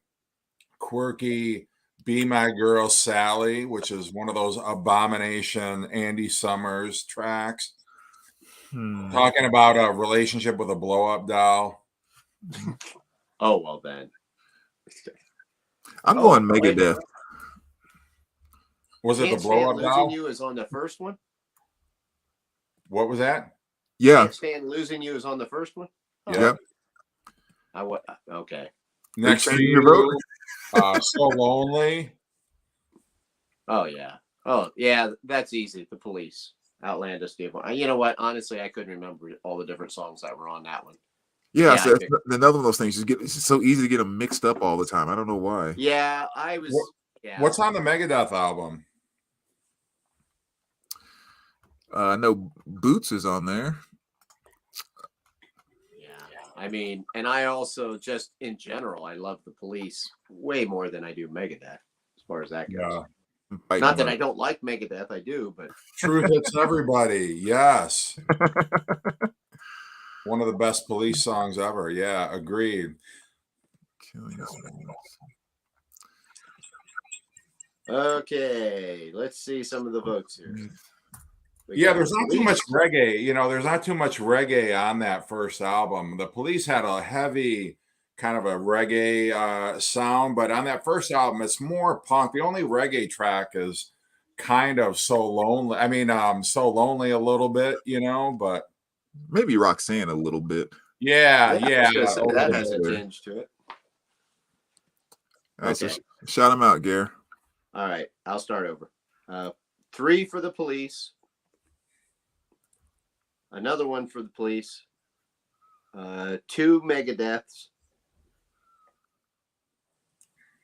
quirky Be My Girl Sally, which is one of those abomination Andy Summers tracks. Talking about a relationship with a blow up doll. Oh, well then. I'm going Megadeth. Was it the Can't blow Stand up Losing doll? You is on the first one? What was that? Yeah. Can't Stand Losing You is on the first one. Oh, Yeah. okay. Next to changing your vote? You, So Lonely. Oh yeah. That's easy. The Police, Outlandish Devil. You know what? Honestly, I couldn't remember all the different songs that were on that one. Yeah, Yeah, so that's another one of those things. It's just so easy to get them mixed up all the time. I don't know why. yeah, I was. What, Yeah, what's on the Megadeth album? I know Boots is on there. yeah. I mean, and I also just in general, I love the Police way more than I do Megadeth, as far as that goes. Yeah. Not that I don't like Megadeth, I do, but Truth Hits Everybody. Yes. One of the best Police songs ever. Yeah, agreed. okay. Let's see some of the votes here. Yeah, there's not too much reggae. There's not too much reggae on that first album. The Police had a heavy kind of a reggae sound, but on that first album, it's more punk. The only reggae track is kind of So Lonely. I mean, So Lonely a little bit, but maybe Roxanne a little bit. yeah. That has a tinge to it. Okay. Shout him out, Gare. All right, I'll start over. 3 for the Police. Another one for the Police. 2 Megadeths.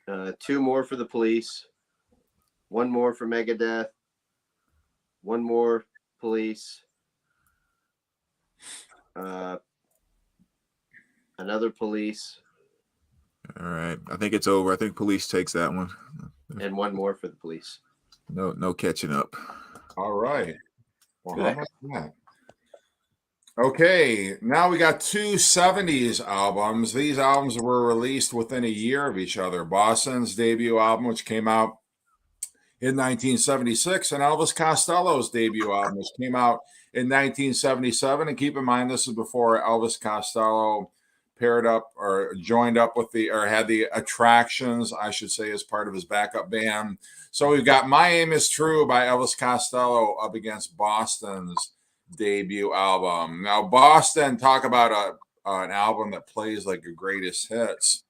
2 more for the Police. 1 more for Megadeth. 1 more Police. Another Police. All right. I think it's over. I think Police takes that one. And 1 more for the Police. No catching up. All right. Well, how about that? Okay, now we got 2 70s albums. These albums were released within a year of each other. Boston's debut album, which came out in 1976, and Elvis Costello's debut album, which came out in 1977. And keep in mind, this is before Elvis Costello paired up or joined up with or had the Attractions, I should say, as part of his backup band. So we've got My Aim Is True by Elvis Costello up against Boston's debut album. Now, Boston, talk about an album that plays like your greatest hits.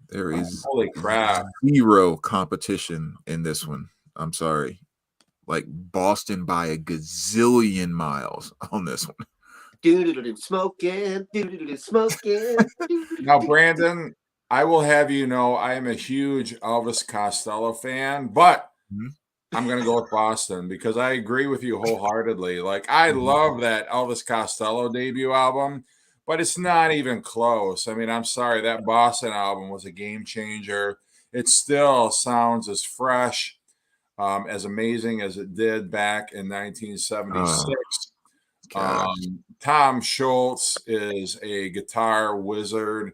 There is holy crap, 0 competition in this one. I'm sorry. Like Boston by a gazillion miles on this one. Smoking. Now, Brandon, I will have you know I am a huge Elvis Costello fan, but I'm going to go with Boston because I agree with you wholeheartedly. Like, I love that Elvis Costello debut album, but it's not even close. I mean, I'm sorry, that Boston album was a game changer. It still sounds as fresh, as amazing as it did back in 1976. Tom Schultz is a guitar wizard.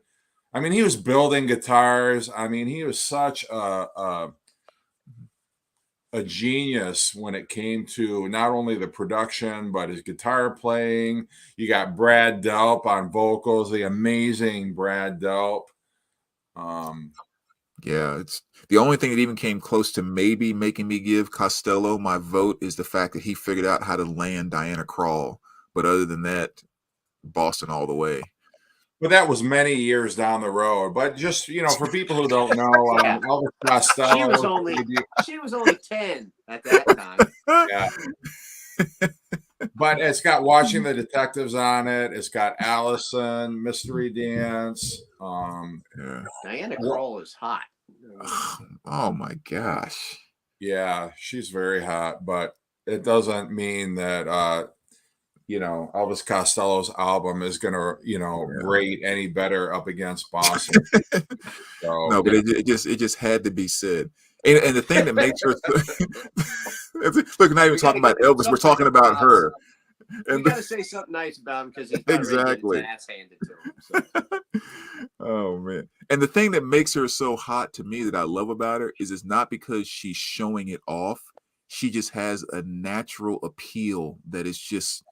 I mean, he was building guitars. I mean, he was such a genius when it came to not only the production but his guitar playing. You got Brad Delp on vocals, the amazing Brad Delp. Yeah, it's the only thing that even came close to maybe making me give Costello my vote is the fact that he figured out how to land Diana Krall. But other than that, Boston all the way. But that was many years down the road. But just, for people who don't know, Elvis Costello. She was only 10 at that time. Yeah. But it's got Watching the Detectives on it. It's got Allison, Mystery Dance. Diana Krall is hot. Oh my gosh. Yeah, she's very hot, but it doesn't mean that Elvis Costello's album is going to, rate any better up against Boston. So, no, but it just had to be said. And the thing that makes her look, not even talking about Elvis, we're talking about her. And we got to say something nice about him because he's exactly his ass handed to him. So. Oh man! And the thing that makes her so hot to me that I love about her is it's not because she's showing it off. She just has a natural appeal that is just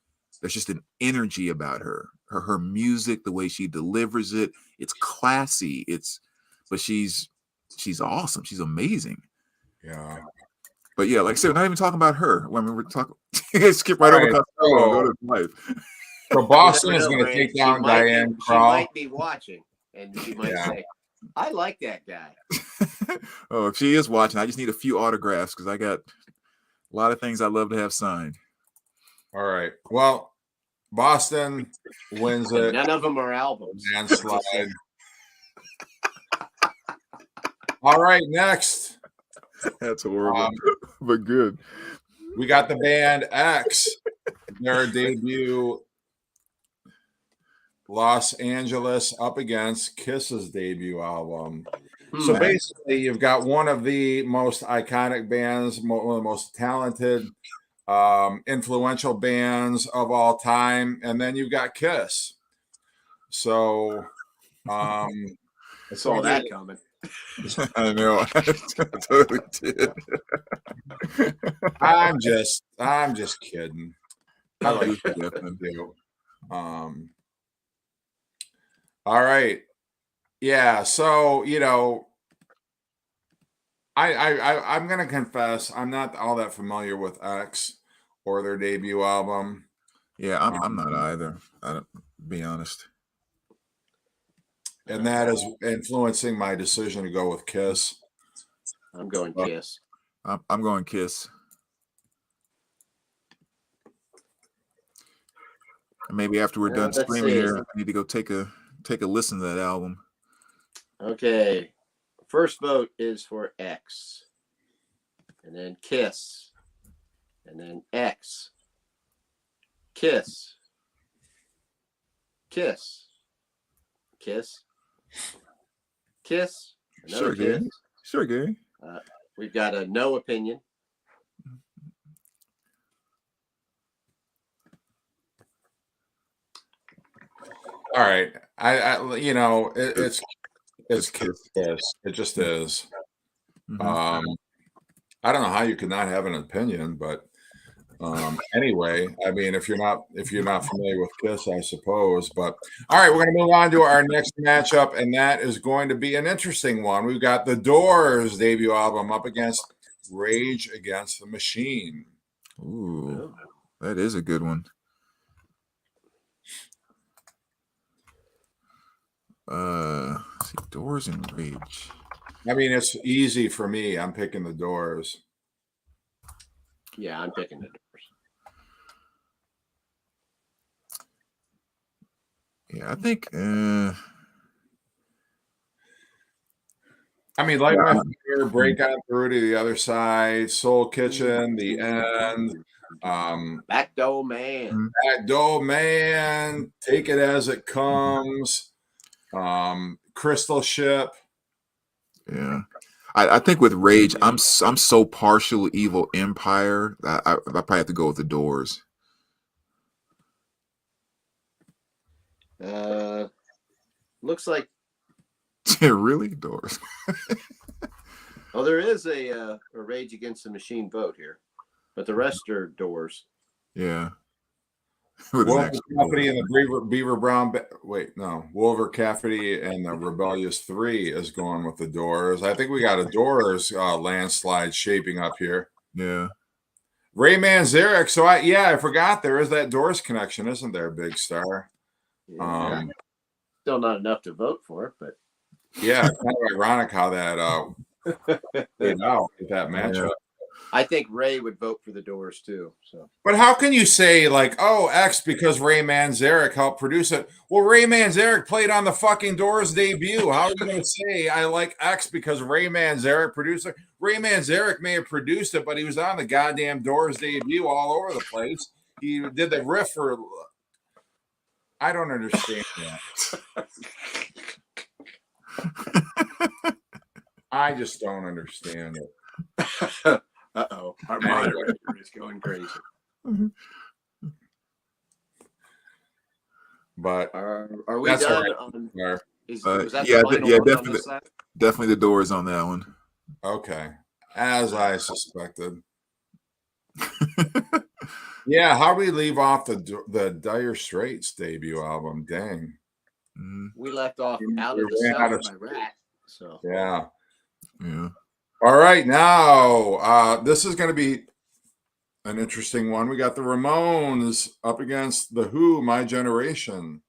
there's just an energy about her. Her music, the way she delivers it, it's classy. But she's awesome. She's amazing. Yeah. But yeah, like I said, we're not even talking about her. When we're talking, skip right All over right, Costello and go to his wife. so You Boston never is know, going to Brandon. take down Diane She Krall. might be watching, and she might Yeah. say, "I like that guy." Oh, if she is watching, I just need a few autographs because I got a lot of things I'd love to have signed. All right. Well, Boston wins it. None of them are albums. Landslide. All right, next. That's horrible, but good. We got the band X, their debut Los Angeles up against Kiss's debut album. So basically, you've got one of the most iconic bands, one of the most talented, influential bands of all time, and then you've got Kiss. So, I saw that coming. I know. I totally did. I'm just kidding. I like Definitely. you. All right. Yeah. So, I'm gonna confess I'm not all that familiar with X or their debut album. Yeah, I'm not either. I don't be honest. And that is influencing my decision to go with Kiss. I'm going Kiss. I'm going Kiss. And maybe after we're done screaming here, I need to go take a listen to that album. Okay. First vote is for X. And then Kiss. And then X. Kiss. Kiss. Kiss. Kiss. Another Sure, Kiss. Gary. Sure, Gary. We've got a no opinion. All right. It's Kiss. It just is. Mm-hmm. I don't know how you could not have an opinion, but anyway, I mean, if you're not familiar with Kiss, I suppose. But all right, we're going to move on to our next matchup, and that is going to be an interesting one. We've got the Doors debut album up against Rage Against the Machine. Ooh, that is a good one. See, Doors and Rage. I mean, it's easy for me. I'm picking the Doors. Yeah, I'm picking the Doors. Yeah, I think. I mean, Light My Fire, Break On Through to the Other Side, Soul Kitchen, The End, Back Door Man. Back Door Man, Take It As It Comes, Crystal Ship. Yeah. I think with Rage, I'm so partial Evil Empire. I probably have to go with the Doors. Looks like Really, Doors. Oh, there is a Rage Against the Machine vote here, but the rest are Doors. Yeah. Wolver Cafferty and the Beaver Brown. Wait, no. Wolver Cafferty and the Rebellious 3 is going with the Doors. I think we got a Doors landslide shaping up here. Yeah. Ray Manzarek. So I forgot there is that Doors connection, isn't there, Big Star? Yeah. Still not enough to vote for it, but yeah, kind of ironic how that played out with that matchup. Yeah. I think Ray would vote for the Doors too. So, but how can you say like, oh, X because Ray Manzarek helped produce it? Well, Ray Manzarek played on the fucking Doors debut. How are you going to say I like X because Ray Manzarek produced it? Ray Manzarek may have produced it, but he was on the goddamn Doors debut all over the place. He did the riff for. I don't understand that. I just don't understand it. Uh-oh. Our moderator is going crazy. But are we done on definitely the Doors on that one. Okay. As I suspected. Yeah, how do we leave off the Dire Straits debut album? Dang. We left off Out of the Cell by Rat. So yeah. All right, now this is going to be an interesting one. We got the Ramones up against the Who, My Generation.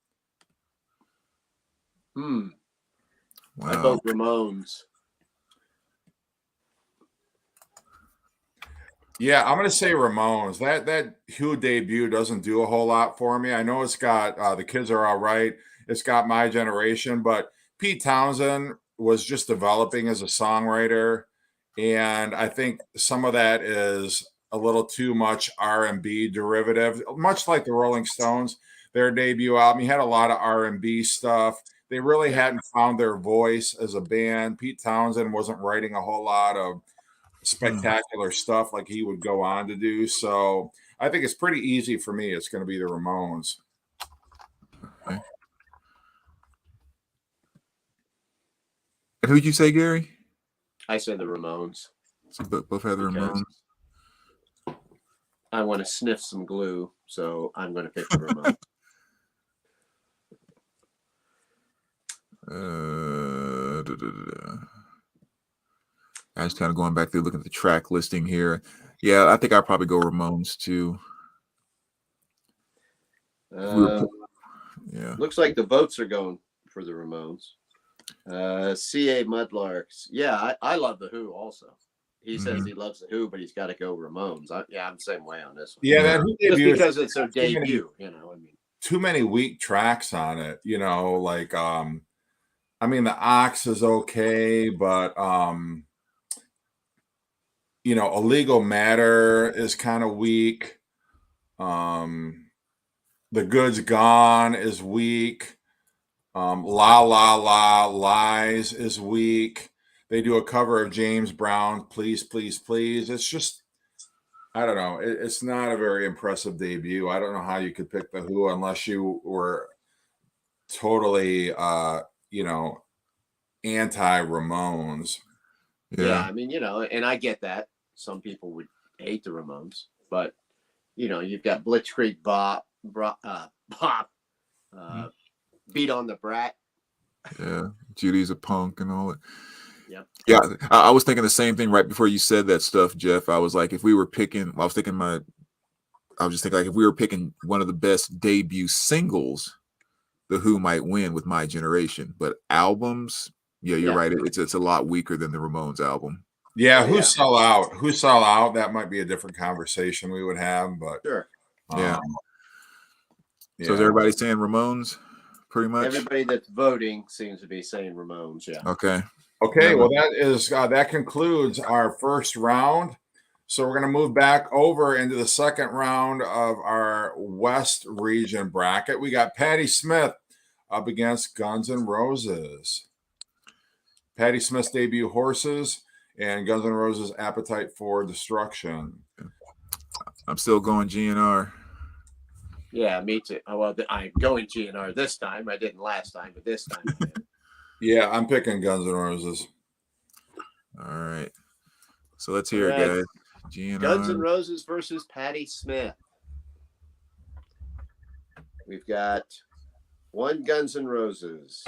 I Wow. vote Ramones. Yeah, I'm going to say Ramones. That Who debut doesn't do a whole lot for me. I know it's got The Kids Are All Right. It's got My Generation, but Pete Townsend was just developing as a songwriter, and I think some of that is a little too much R&B derivative, much like the Rolling Stones. Their debut album, he had a lot of R&B stuff. They really hadn't found their voice as a band. Pete Townsend wasn't writing a whole lot of spectacular stuff like he would go on to do. So I think it's pretty easy for me. It's going to be the Ramones. Okay. And who'd you say, Gary? I say the Ramones. So both have the Ramones. I want to sniff some glue, so I'm going to pick the Ramones. I was kind of going back through looking at the track listing here. Yeah, I think I'd probably go Ramones too. Yeah. Looks like the votes are going for the Ramones. CA Mudlarks. Yeah, I love the Who also. He says he loves the Who, but he's got to go Ramones. I'm the same way on this one. Yeah, that Who just debut because it's their debut, too many weak tracks on it, like I mean the Ox is okay, but Illegal Matter is kind of weak. The Good's Gone is weak. La La La Lies is weak. They do a cover of James Brown, Please, Please, Please. It's just, I don't know. It's not a very impressive debut. I don't know how you could pick the Who unless you were totally, anti-Ramones. Yeah, I mean, and I get that. Some people would hate the Ramones, but you've got Blitzkrieg Bop, Beat on the Brat. Yeah, Judy's a Punk and all that. Yep. Yeah, I was thinking the same thing right before you said that stuff, Jeff. I was like, if we were picking, I was just thinking like if we were picking one of the best debut singles, the Who might win with My Generation. But albums, yeah, you're right. It's a lot weaker than the Ramones album. Yeah, Who Sell Out? Who Sell Out? That might be a different conversation we would have, but sure. Yeah. So is everybody saying Ramones? Pretty much. Everybody that's voting seems to be saying Ramones. Yeah. Okay. Well, that concludes our first round. So we're going to move back over into the second round of our West region bracket. We got Patti Smith up against Guns N' Roses. Patti Smith's debut, Horses, and Guns N' Roses' Appetite for Destruction. I'm still going GNR. Yeah, me too. Well, I'm going GNR this time. I didn't last time, but this time I did. Yeah, I'm picking Guns N' Roses. All right. So let's hear it, guys. GNR. Guns N' Roses versus Patti Smith. We've got one Guns N' Roses,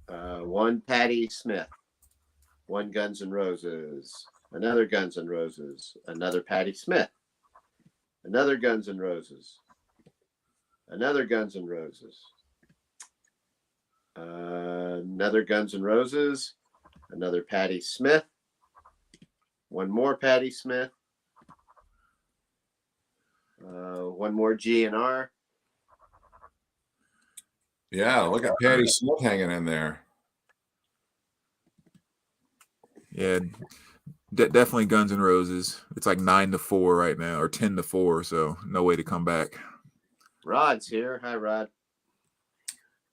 one Patti Smith, one Guns N' Roses, another Guns N' Roses, another Patti Smith, another Guns N' Roses, another Guns N' Roses, another Guns N' Roses, another Patti Smith, one more Patti Smith, one more GNR. Yeah, look at Patti Smith hanging in there. Yeah, definitely Guns N' Roses. It's like 9-4 right now, or 10-4, so no way to come back. Rod's here. Hi, Rod.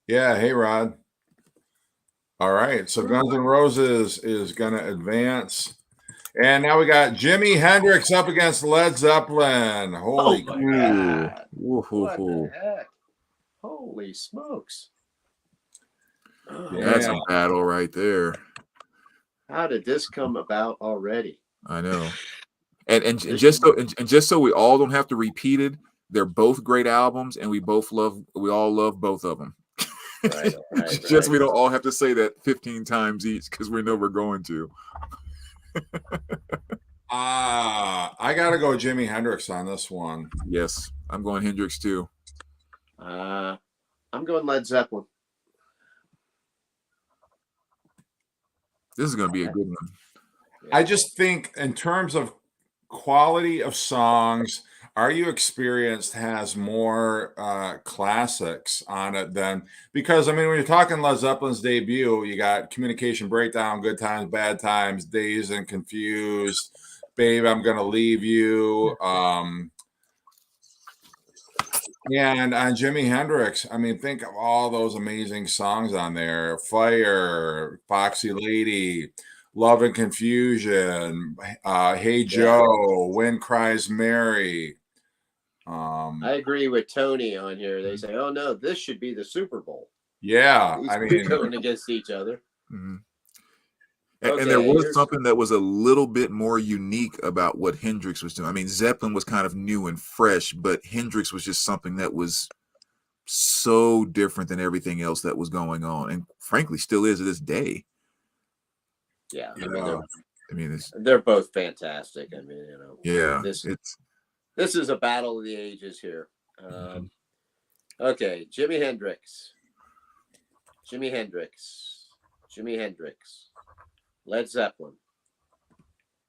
Yeah, hey, Rod. All right, so Guns N' Roses is going to advance. And now we got Jimi Hendrix up against Led Zeppelin. Holy God. What the heck? Holy smokes. That's a battle right there. How did this come about already? I know. And just so we all don't have to repeat it, they're both great albums, and we all love both of them. Right. We don't all have to say that 15 times each because we know we're going to. I got to go Jimi Hendrix on this one. Yes, I'm going Hendrix too. I'm going Led Zeppelin. This is going to be a good one. I just think in terms of quality of songs, Are You Experienced has more classics on it than, because I mean, when you're talking Led Zeppelin's debut, you got Communication Breakdown, Good Times, Bad Times, Dazed and Confused, Babe, I'm Gonna Leave You. And on Jimi Hendrix, I mean, think of all those amazing songs on there: Fire, Foxy Lady, Love and Confusion, Hey Joe, When Cries Mary. I agree with Tony on here. They say, "Oh no, this should be the Super Bowl." Yeah, These I two mean, going against each other. Mhm. And there Okay, was something that was a little bit more unique about what Hendrix was doing. I mean, Zeppelin was kind of new and fresh, but Hendrix was just something that was so different than everything else that was going on, and frankly, still is to this day. yeah. I mean, it's They're both fantastic. I mean, yeah, this it's this is a battle of the ages here. Okay, Jimi Hendrix, Jimi Hendrix, Jimi Hendrix, Led Zeppelin,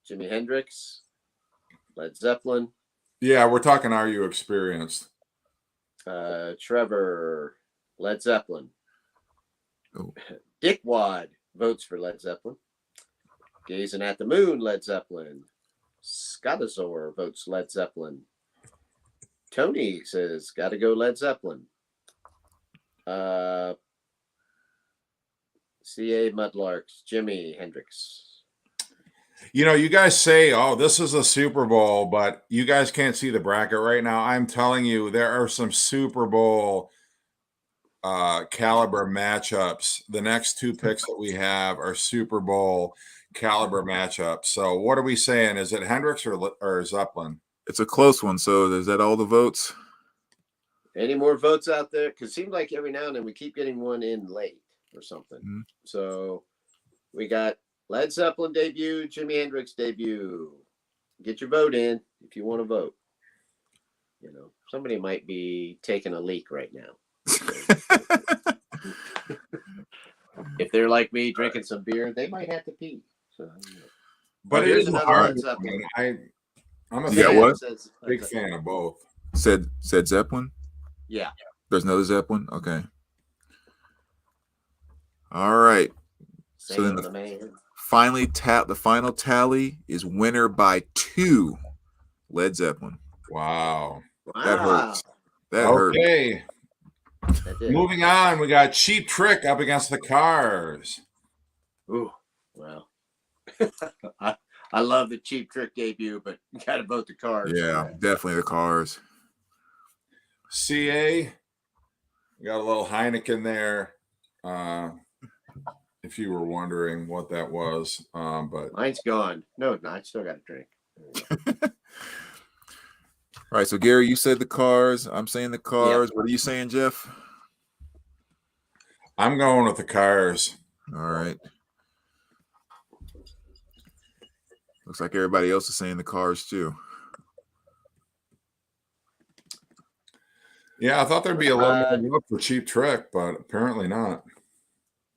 Jimi Hendrix, Led Zeppelin, yeah, we're talking Are You Experienced? Trevor, Led Zeppelin. oh, Dick Wad votes for Led Zeppelin. Gazing at the Moon, Led Zeppelin. Scotazor votes Led Zeppelin. Tony says, gotta go Led Zeppelin. CA Mudlarks, Jimi Hendrix. You know, you guys say, oh, this is a Super Bowl, but you guys can't see the bracket right now. I'm telling you, there are some Super Bowl caliber matchups. The next two picks that we have are Super Bowl caliber matchups. So, what are we saying? Is it Hendrix or Zeppelin? it's a close one. So, is that all the votes? Any more votes out there? Because it seems like every now and then we keep getting one in late or something. Mm-hmm. So we got Led Zeppelin debut, Jimi Hendrix debut. Get your vote in if you want to vote. You know, somebody might be taking a leak right now. If they're like me drinking some beer, they might have to pee. So, But it here's is a another hard Led Zeppelin. one. I'm a You got what? big fan of both. Said Zeppelin. Yeah. There's another Zeppelin. Okay. All right. So then the final tally is winner by 2, Led Zeppelin. Wow. That hurts. That hurts. Okay. Moving on, we got Cheap Trick up against the Cars. Ooh, well. I love the Cheap Trick debut, but you got to vote the Cars. Yeah, definitely the Cars. CA, we got a little Heineken there. If you were wondering what that was, but mine's gone. No, I still got a drink. All right, so Gary, you said the Cars. I'm saying the Cars. Yep. What are you saying, Jeff? I'm going with the Cars. All right. Looks like everybody else is saying the Cars too. Yeah, I thought there'd be a little more love for Cheap Trick, but apparently not.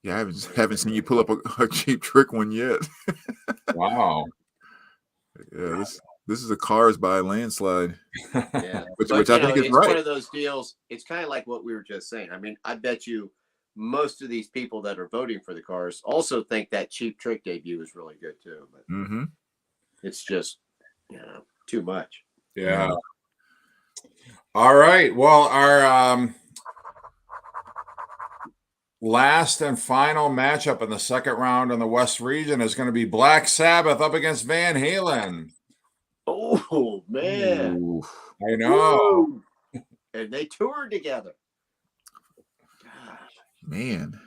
Yeah, I haven't seen you pull up a Cheap Trick one yet. Wow. Yeah, this is a Cars by a landslide. Yeah, which I think is it's right. one of those deals. It's kind of like what we were just saying. I mean, I bet you most of these people that are voting for the Cars also think that Cheap Trick debut is really good too. But it's just, too much. Yeah. All right. Well, our last and final matchup in the second round in the West region is going to be Black Sabbath up against Van Halen. Oh, man. Ooh. I know. Woo. And they toured together. Gosh. Man.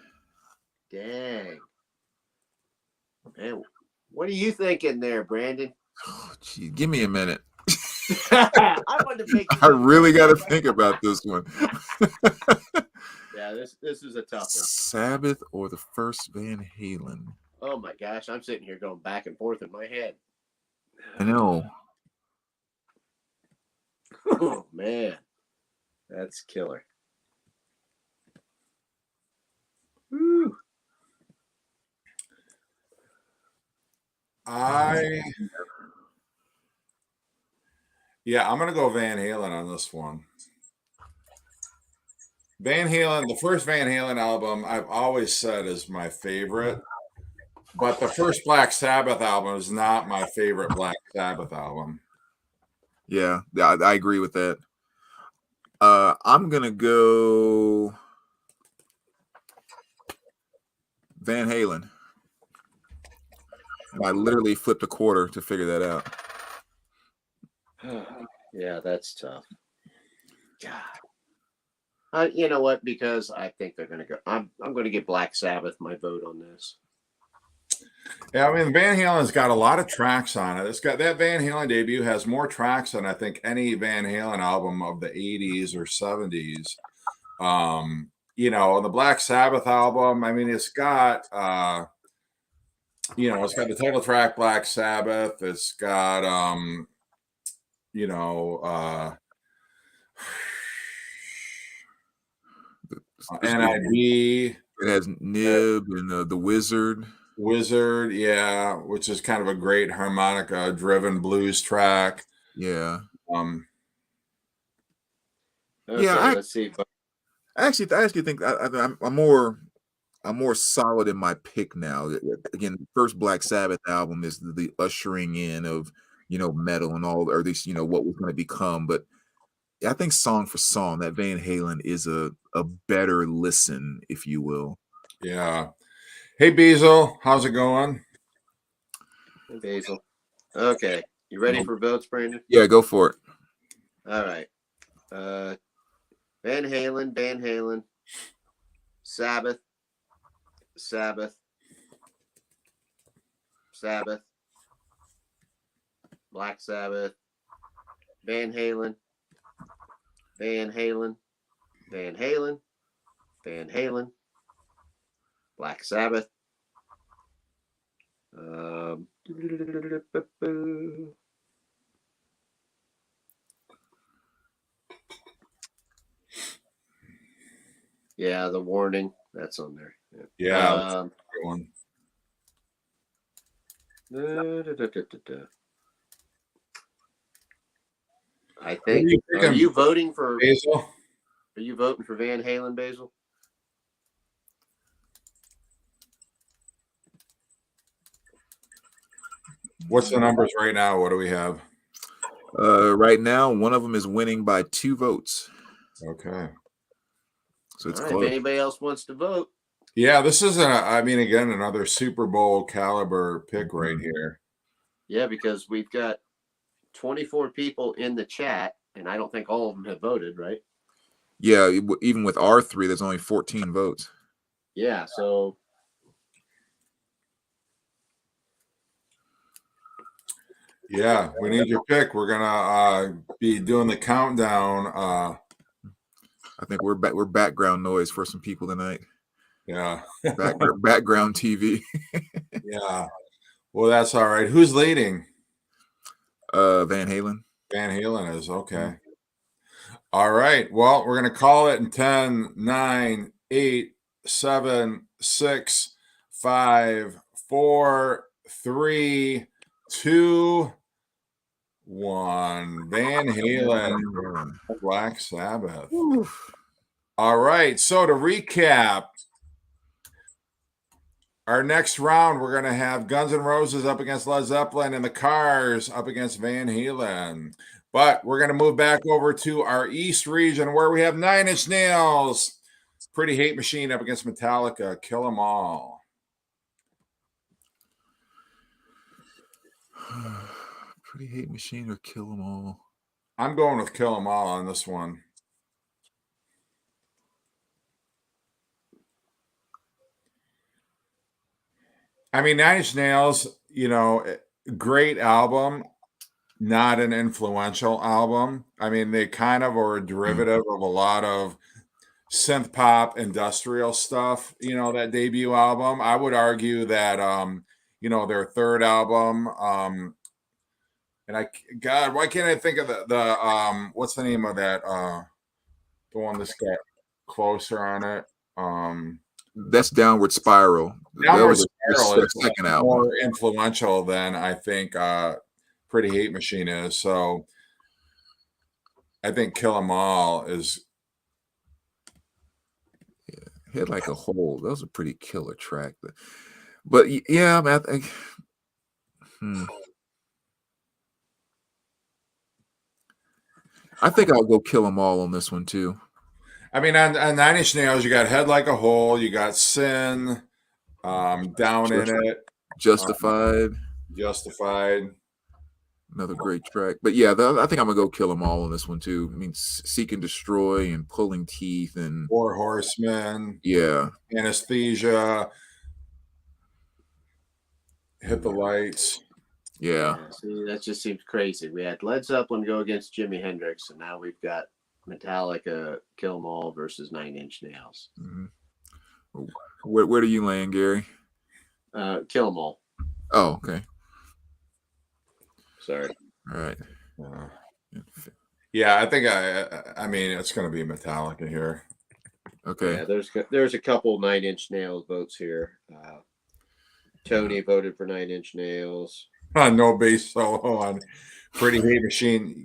Dang. Man, what are you thinking there, Brandon? Oh, gee, give me a minute. I really got to think about this one. Yeah, this is a tough one. Sabbath or the first Van Halen? Oh my gosh, I'm sitting here going back and forth in my head. I know. Oh man, that's killer. Woo. I'm gonna go Van Halen on this one. Van Halen, the first Van Halen album, I've always said is my favorite, but the first Black Sabbath album is not my favorite Black Sabbath album. Yeah, I agree with that. I'm gonna go Van Halen. I literally flipped a quarter to figure that out. Yeah, that's tough. God. You know what? Because I think they're going to go. I'm going to give Black Sabbath my vote on this. Yeah, I mean Van Halen's got a lot of tracks on it. It's got that Van Halen debut has more tracks than I think any Van Halen album of the 80s or 70s. The Black Sabbath album, I mean, it's got it's got the title track Black Sabbath. It's got you know, uh NIB. It has Nib and the Wizard. Wizard, yeah, which is kind of a great harmonica driven blues track. Yeah. Um, Okay, Yeah, let's see. I actually think I'm more solid in my pick now. Again, the first Black Sabbath album is the ushering in of metal and all, or at least what was going to become. But I think song for song, that Van Halen is a better listen, if you will. yeah. Hey, Beazle, how's it going? Hey, Basil. Okay, you ready for votes, Brandon? Yeah, go for it. All right. Van Halen, Sabbath, Sabbath, Sabbath, Black Sabbath, Van Halen, Van Halen, Van Halen, Van Halen, Black Sabbath. Yeah, the warning that's on there. Yeah, that's a great one. I think. Are you voting for Basil? Are you voting for Van Halen, Basil? What's the numbers right now? What do we have? Right now, one of them is winning by 2 votes. Okay. So it's All right, close. if anybody else wants to vote. Yeah, this is again, another Super Bowl caliber pick right here. Yeah, because we've got 24 people in the chat, and I don't think all of them have voted, right? Yeah, even with our 3, there's only 14 votes. Yeah, so yeah, we need your pick. We're gonna be doing the countdown. I think we're background noise for some people tonight. Yeah, background TV. yeah. Well, that's all right. Who's leading? Van Halen. Van Halen is okay. All right. Well, we're going to call it in 10, 9, 8, 7, 6, 5, 4, 3, 2, 1. Van Halen, Black Sabbath. All right. So to recap, our next round, we're going to have Guns N' Roses up against Led Zeppelin and the Cars up against Van Halen. But we're going to move back over to our East region where we have Nine Inch Nails, Pretty Hate Machine up against Metallica, Kill 'Em All. Pretty Hate Machine or Kill 'Em All? I'm going with Kill 'Em All on this one. I mean, Nine Inch Nails, great album, not an influential album. I mean, they kind of are a derivative of a lot of synth pop industrial stuff, that debut album. I would argue that their third album, and God, why can't I think of the what's the name of that the one that's got Closer on it? That's Downward Spiral. That Downward was Spiral their is second album. more influential than I think Pretty Hate Machine is. So I think Kill 'Em All is. Hit Like a Hole. That was a pretty killer track. But yeah, I mean, I think. I think I'll go Kill 'Em All on this one too. I mean, on Nine Inch Nails, you got Head Like a Hole, you got Sin, Down in It, Justified. Justified. Another great track. But yeah, I think I'm gonna go Kill 'Em All on this one too. I mean, Seek and Destroy and Pulling Teeth and Four Horsemen, yeah, Anesthesia, Hit the Lights. Yeah. See, that just seems crazy. We had Led Zeppelin go against Jimi Hendrix, and now we've got Metallica, Kill 'Em All versus Nine Inch Nails. Mm-hmm. Where do you land, Gary? Kill 'Em All. Oh, okay. Sorry. All right. Yeah, I think I mean it's going to be Metallica here. Okay. Yeah, there's a couple Nine Inch Nails votes here. Tony voted for Nine Inch Nails. No bass solo on Pretty Hate Machine.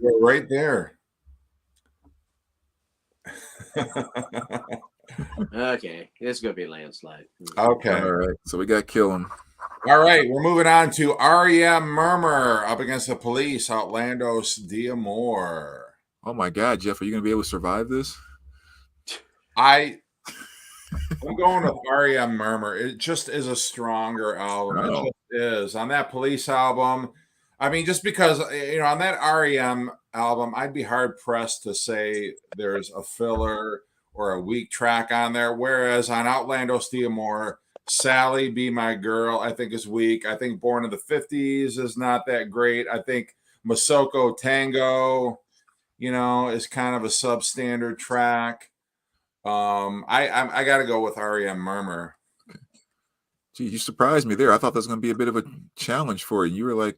You're right there. Okay, this is gonna be a landslide. Okay. All right. So we got Kill 'Em. All right, we're moving on to REM Murmur up against the Police, Outlandos D'Amour. Oh my God, Jeff, are you gonna be able to survive this? I'm going with REM Murmur. It just is a stronger album. Oh. It just is. On that Police album, I mean, just because, on that REM album, I'd be hard pressed to say there's a filler or a weak track on there. Whereas on Outlandos D'Amour, Sally, Be My Girl, I think is weak. I think Born in the 50s is not that great. I think Masoko Tango, is kind of a substandard track. I got to go with REM Murmur. Gee, you surprised me there. I thought that was going to be a bit of a challenge for you. You were like,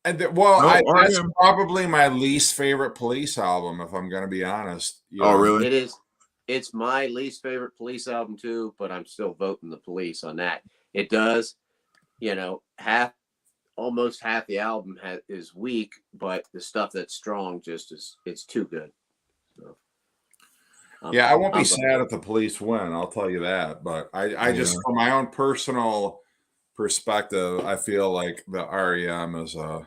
that's REM. probably my least favorite Police album, if I'm going to be honest. Really? It is. It's my least favorite Police album too, but I'm still voting the Police on that. It does, almost half the album is weak, but the stuff that's strong it's too good. So, I won't be sad if the Police win. I'll tell you that. But I just, from my own personal perspective, I feel like the REM is a.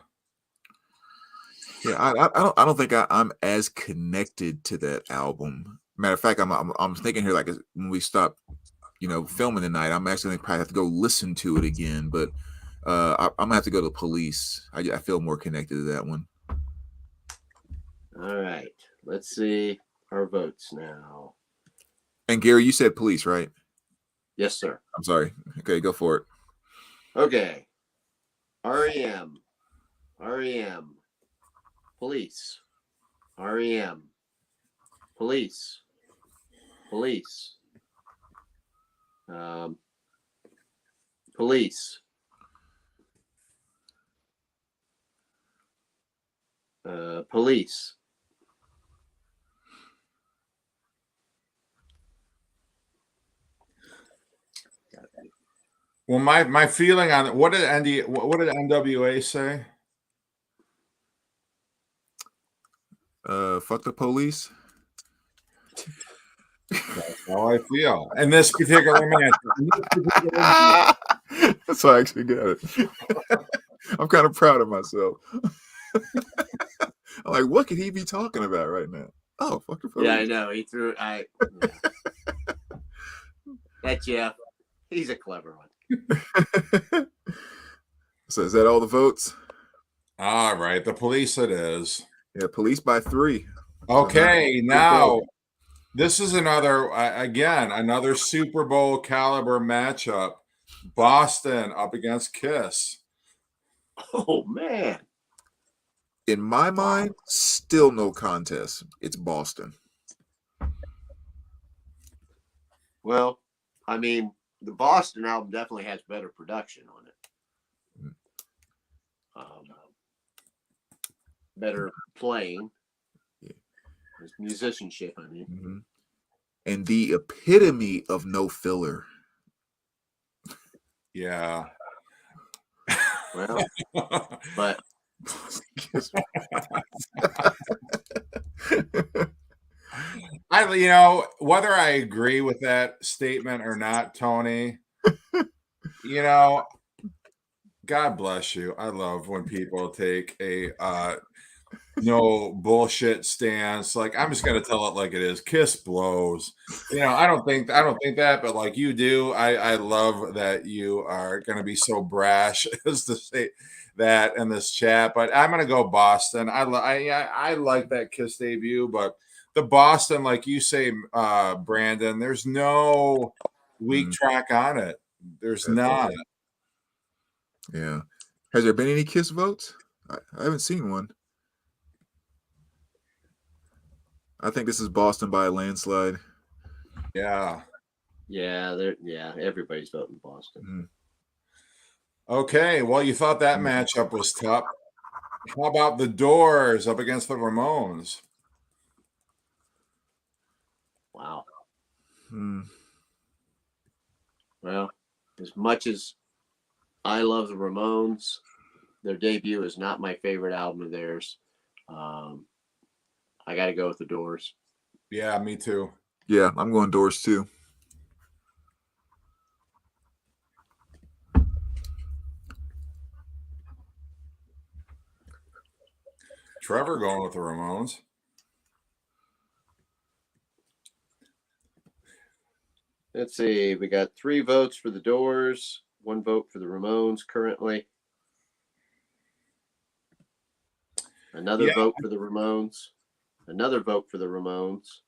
Yeah, I don't think I'm as connected to that album. Matter of fact, I'm thinking here, like when we stop, filming tonight, I'm actually gonna probably have to go listen to it again. But I'm gonna have to go to Police. I feel more connected to that one. All right, let's see our votes now. And Gary, you said Police, right? Yes, sir. I'm sorry. Okay, go for it. Okay. REM, Police, REM, Police, Police, Police, Police. Well, my feeling on what did NWA say? Fuck the Police. That's how I feel in this particular match. So I actually got it. I'm kind of proud of myself. I'm like, what could he be talking about right now? Oh, fuck the Police. Yeah, I know. He threw. That Jeff. He's a clever one. So is that all the votes? All right, the Police it is. Yeah, Police by 3. Okay, now this is another Super Bowl caliber matchup. Boston up against Kiss. Oh man. In my mind, still no contest. It's Boston. Well, I mean, the Boston album definitely has better production on it. Better playing, Yeah. musicianship. I mean, Mm-hmm. And the epitome of no filler. Yeah. well, but whether I agree with that statement or not, Tony, God bless you. I love when people take a no bullshit stance. Like, I'm just gonna tell it like it is. Kiss blows. I don't think that, but like you do, I love that you are gonna be so brash as to say that in this chat. But I'm gonna go Boston. I like that Kiss debut, but the Boston, like you say, Brandon, there's no weak track on it. There's not. Yeah. Has there been any Kiss votes? I haven't seen one. I think this is Boston by a landslide. Yeah. everybody's voting Boston. Mm. Okay, well, you thought that matchup was tough. How about the Doors up against the Ramones? Wow. Mm. Well, as much as I love the Ramones, their debut is not my favorite album of theirs. I got to go with the Doors. Yeah, me too. Yeah, I'm going Doors too. Trevor going with the Ramones. Let's see. We got 3 votes for the Doors, 1 vote for the Ramones currently. Another vote for the Ramones. Another vote for the Ramones.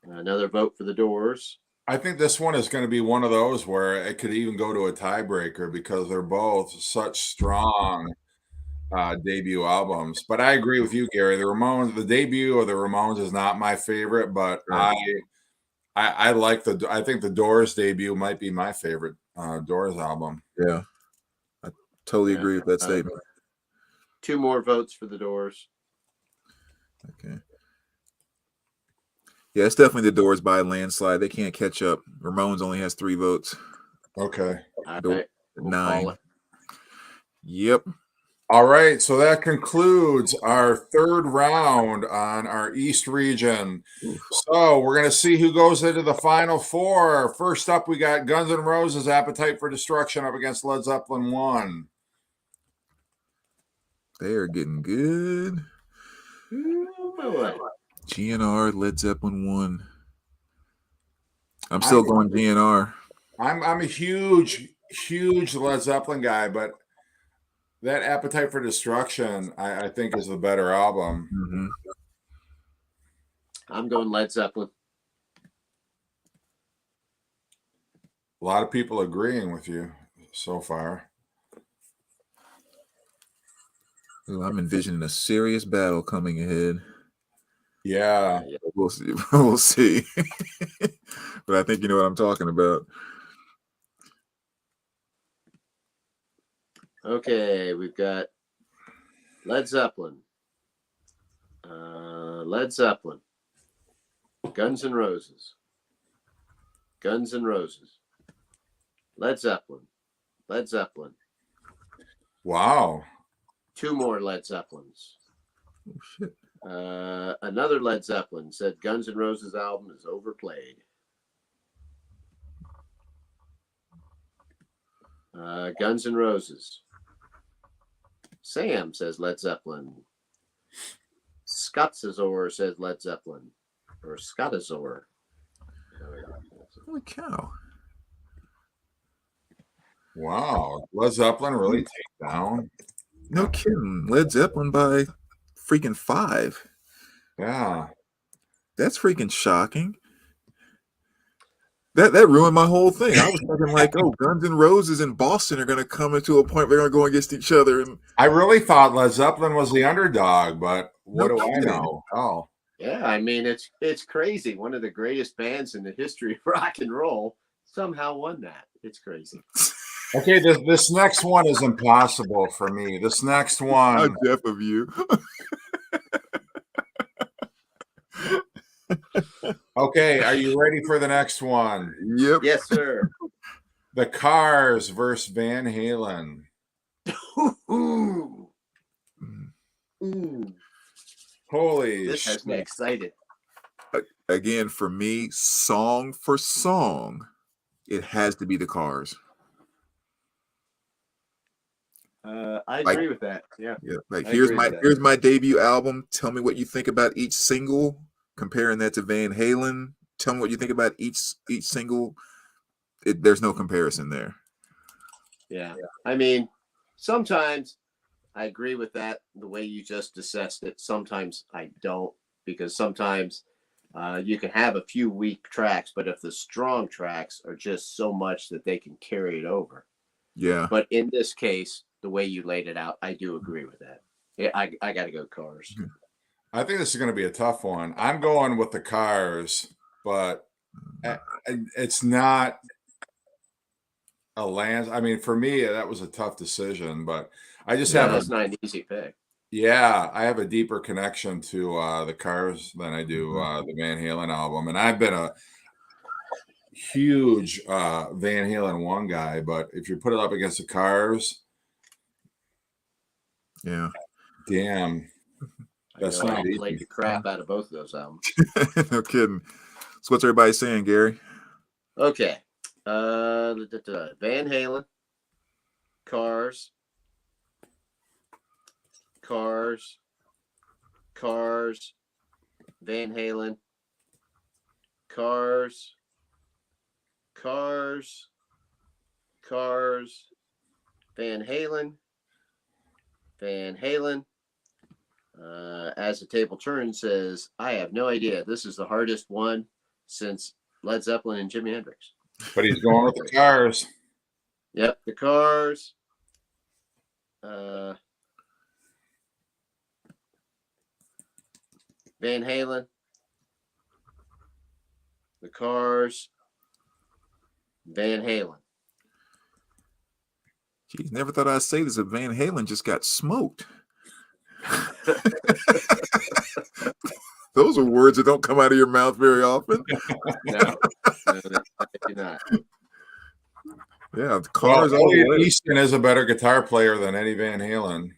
Another vote for the Doors. I think this one is going to be one of those where it could even go to a tiebreaker because they're both such strong debut albums. But I agree with you, Gary. The debut of the Ramones is not my favorite, but Right. I think the Doors debut might be my favorite Doors album. Yeah. I totally agree with that statement. 2 more votes for the Doors. Okay. Yeah, it's definitely the Doors by a landslide. They can't catch up. Ramones only has 3 votes. Okay. All right. We'll 9. call it. Yep. All right, so that concludes our third round on our East region. Oof. So we're going to see who goes into the final 4. First up, we got Guns N' Roses' Appetite for Destruction up against Led Zeppelin 1. They are getting good. GNR, Led Zeppelin 1. I'm still going GNR. I'm a huge Led Zeppelin guy, but that Appetite for Destruction, I think, is the better album. Mm-hmm. I'm going Led Zeppelin. A lot of people agreeing with you so far. Ooh, I'm envisioning a serious battle coming ahead. Yeah. We'll see. We'll see. But I think you know what I'm talking about. Okay, we've got Led Zeppelin. Led Zeppelin. Guns N' Roses. Guns N' Roses. Led Zeppelin. Led Zeppelin. Wow. 2 more Led Zeppelins. Oh, shit. Another Led Zeppelin said Guns N' Roses album is overplayed. Guns N' Roses. Sam says Led Zeppelin. Scotzazor says Led Zeppelin. Or Scottazor. Holy cow. Wow. Led Zeppelin really take down? No kidding. Led Zeppelin by freaking 5. Yeah. That's freaking shocking. That ruined my whole thing. I was thinking like, oh, Guns N' Roses and Boston are going to come into a point where they're going to go against each other. And I really thought Led Zeppelin was the underdog, but what do I know? Oh. Yeah, I mean it's crazy. One of the greatest bands in the history of rock and roll somehow won that. It's crazy. Okay, this next one is impossible for me. This next How one. deaf of you. Okay, are you ready for the next one? Yep. Yes, sir. The Cars versus Van Halen. Ooh, Mm. ooh. Holy This shit. has me excited. Again, for me, song for song, it has to be the Cars. I Like, agree with that. Yeah, yeah, like I agree with that. here's my debut album. Tell me what you think about each single. Comparing that to Van Halen. Tell me what you think about each single. There's no comparison there. Yeah. I mean, sometimes I agree with that, the way you just assessed it. Sometimes I don't, because sometimes you can have a few weak tracks, but if the strong tracks are just so much that they can carry it over. Yeah. But in this case, the way you laid it out, I do agree with that. Yeah, I got to go Cars. I think this is going to be a tough one. I'm going with the Cars, but it's not a land. I mean, for me, that was a tough decision, but I just Yeah, have Yeah. a that's not an easy pick. I have a deeper connection to the Cars than I do the Van Halen album, and I've been a huge Van Halen one guy. But if you put it up against the Cars, Yeah. damn, I that's know not I played easy. the crap out of both of those albums. No kidding. So what's everybody saying, Gary? Okay. Van Halen, Cars, Cars, Cars, Van Halen, Cars, Cars, Cars, Van Halen, Van Halen. As the table turns, says, I have no idea. This is the hardest one since Led Zeppelin and Jimi Hendrix. But he's going with the Cars. Yep, the Cars. Uh, Van Halen, the Cars, Van Halen. Geez, never thought I'd say this, but Van Halen just got smoked. Those are words that don't come out of your mouth very often. No, maybe not. Yeah, the Well, Cars all the Elliot way. Easton is a better guitar player than Eddie Van Halen.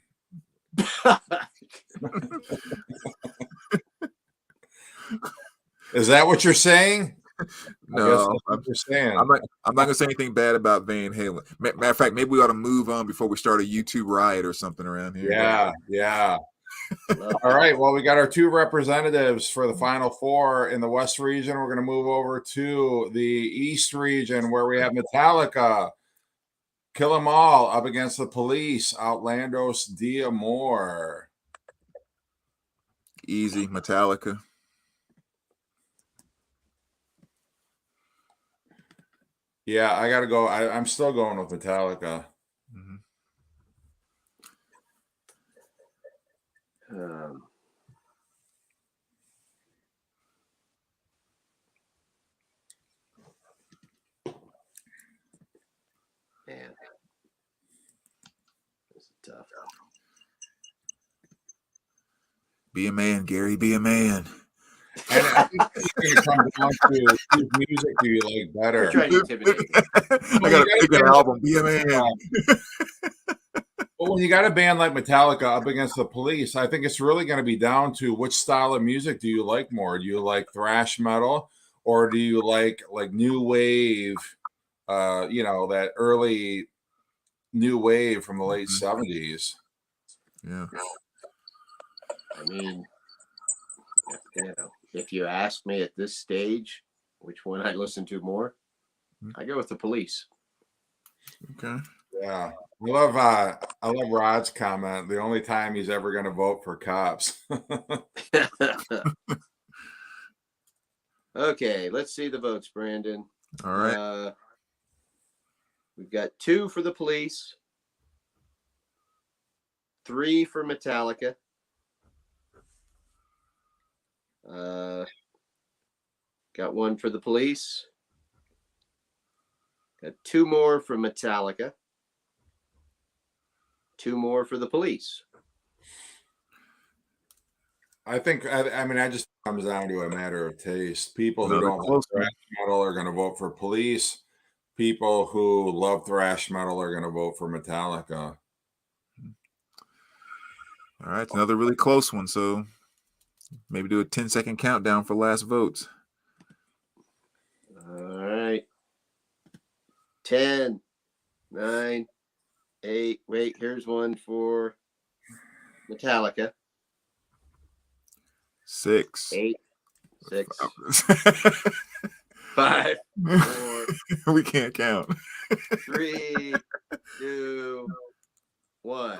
Is that what you're saying? I guess No, that's what you're saying. I'm not gonna say anything bad about Van Halen. Matter of fact, maybe we ought to move on before we start a YouTube riot or something around here. Yeah. All right. Well, we got our two representatives for the final four in the West region. We're going to move over to the East region where we have Metallica, Kill 'Em All up against the Police, Outlandos D'Amore. Easy, Metallica. Yeah, I got to go. I'm still going with Metallica. Mm-hmm. Man, this is tough. Be a man, Gary. Be a man. And I think it's going to come down to whose music do you like We're better? trying to intimidate me. I got to pick an album. Be a man. Well, when you got a band like Metallica up against the Police, I think it's really going to be down to which style of music do you like more? Do you like thrash metal, or do you like new wave? That early new wave from the late '70s. Yeah. I mean, if you ask me at this stage which one I listen to more, I go with the Police. Okay. Yeah, I love Rod's comment. The only time he's ever going to vote for cops. Okay, let's see the votes, Brandon. All right. We've got 2 for the Police, 3 for Metallica, Got one for the Police. Got two more for Metallica. Two more for the Police. I think, I mean, I just comes down to a matter of taste. People who Another don't like close one. thrash metal are going to vote for Police. People who love thrash metal are going to vote for Metallica. All right, it's another really close one. So maybe do a 10-second countdown for last votes. All right. 10, 9, 8. Wait, here's one for Metallica. 6. 8, 6, 5, 4, We can't count. 3, 2, 1.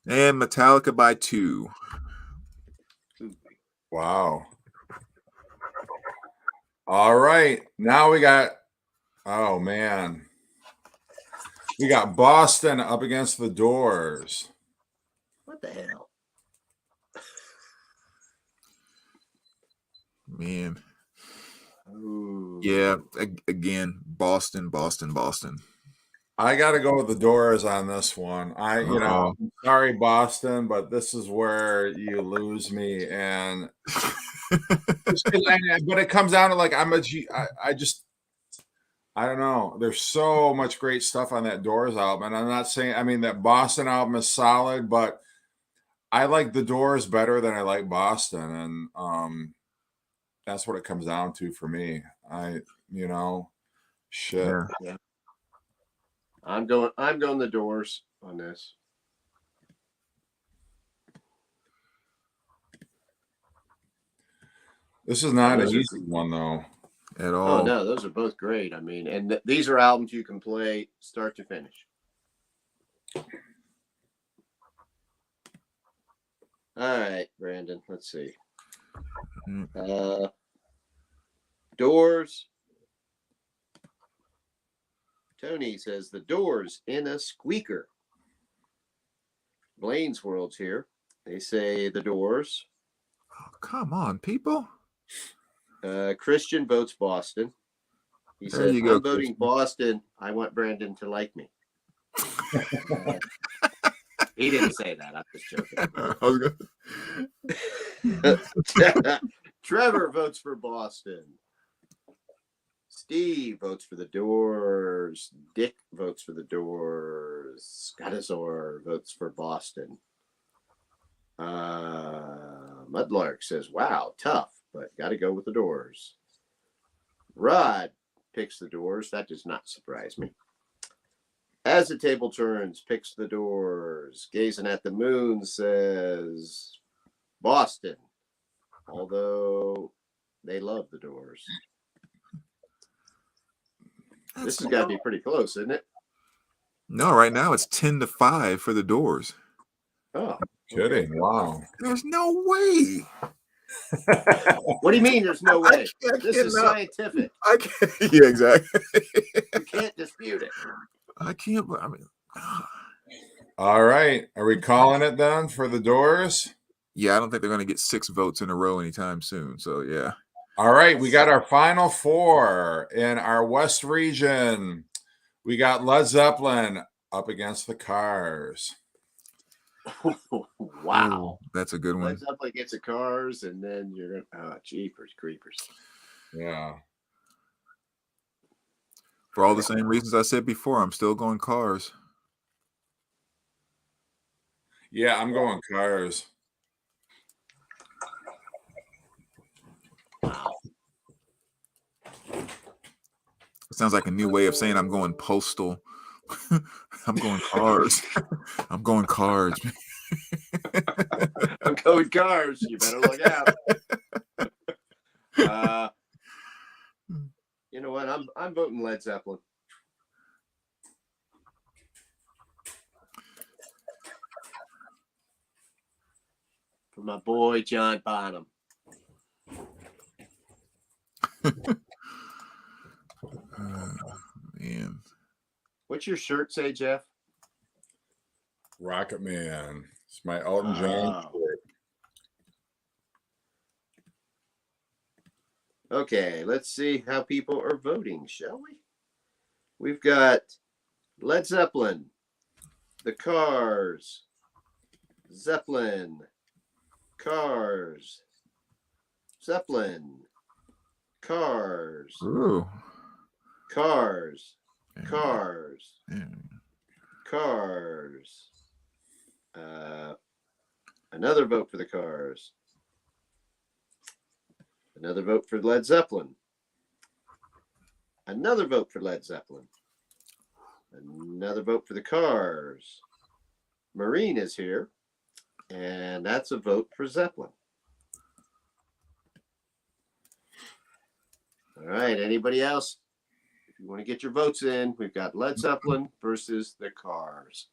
And Metallica by 2. Wow. All right. Now we got, oh man. We got Boston up against the Doors. What the hell? Man. Ooh. Yeah, again, Boston. I got to go with the Doors on this one. I'm sorry, Boston, but this is where you lose me. And but it comes down to like I don't know. There's so much great stuff on that Doors album, and I'm not saying. I mean, that Boston album is solid, but I like the Doors better than I like Boston, and that's what it comes down to for me. Shit. Yeah. I'm going the Doors on this. This is not an easy one though. At all. Oh no, those are both great. I mean, and these are albums you can play start to finish. All right, Brandon. Let's see. Doors. Tony says the Doors in a squeaker. Blaine's World's here. They say the Doors. Oh, come on, people. Christian votes Boston. He There said, you go, I'm voting Christian. Boston. I want Brandon to like me. He didn't say that. I'm just joking. Trevor votes for Boston. Steve votes for the Doors. Dick votes for the Doors. Scottazor votes for Boston. Mudlark says, wow, tough, but got to go with the Doors. Rod picks the Doors. That does not surprise me. As the table turns, picks the Doors. Gazing at the moon says Boston, although they love the Doors. This has got to be pretty close, isn't it? No, right now it's 10-5 for the Doors. Oh, kidding! Okay. Wow, there's no way. What do you mean? There's no way. This is scientific. I can't. Yeah, exactly. You can't dispute it. I can't. I mean, all right. Are we calling it then for the Doors? Yeah, I don't think they're going to get 6 votes in a row anytime soon. So yeah. All right, we got our final 4 in our West region. We got Led Zeppelin up against the Cars. Wow, that's a good one. Led Zeppelin gets the Cars, and then you're jeepers creepers. Yeah. For all the same reasons I said before, I'm still going Cars. Yeah, I'm going Cars. Wow. It sounds like a new way of saying I'm going postal. I'm going Cars. I'm going Cars. I'm going Cars. You better look out. You know what? I'm voting Led Zeppelin. For my boy John Bonham. Man. What's your shirt say, Jeff? Rocket Man. It's my Elton John shirt. Okay, let's see how people are voting, shall we? We've got Led Zeppelin, The Cars, Zeppelin, Cars, Zeppelin, Cars, Ooh. Cars, Yeah. Cars, Yeah. Cars. Another vote for the Cars. Another vote for Led Zeppelin. Another vote for Led Zeppelin. Another vote for the Cars. Marine is here, and that's a vote for Zeppelin. All right, anybody else? If you want to get your votes in, we've got Led Zeppelin versus the Cars.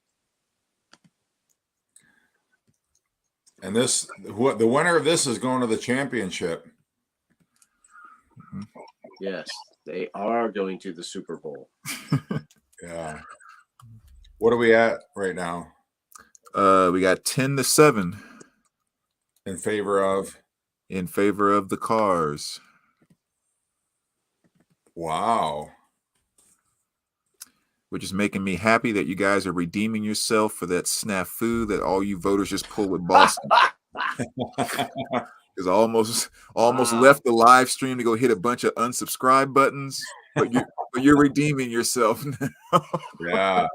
And this, the winner of this is going to the championship. Yes, they are going to the Super Bowl. Yeah. What are we at right now? We got 10-7 In favor of the Cars. Wow. Which is making me happy that you guys are redeeming yourself for that snafu that all you voters just pulled with Boston. Because I almost left the live stream to go hit a bunch of unsubscribe buttons, but you're redeeming yourself now. Yeah.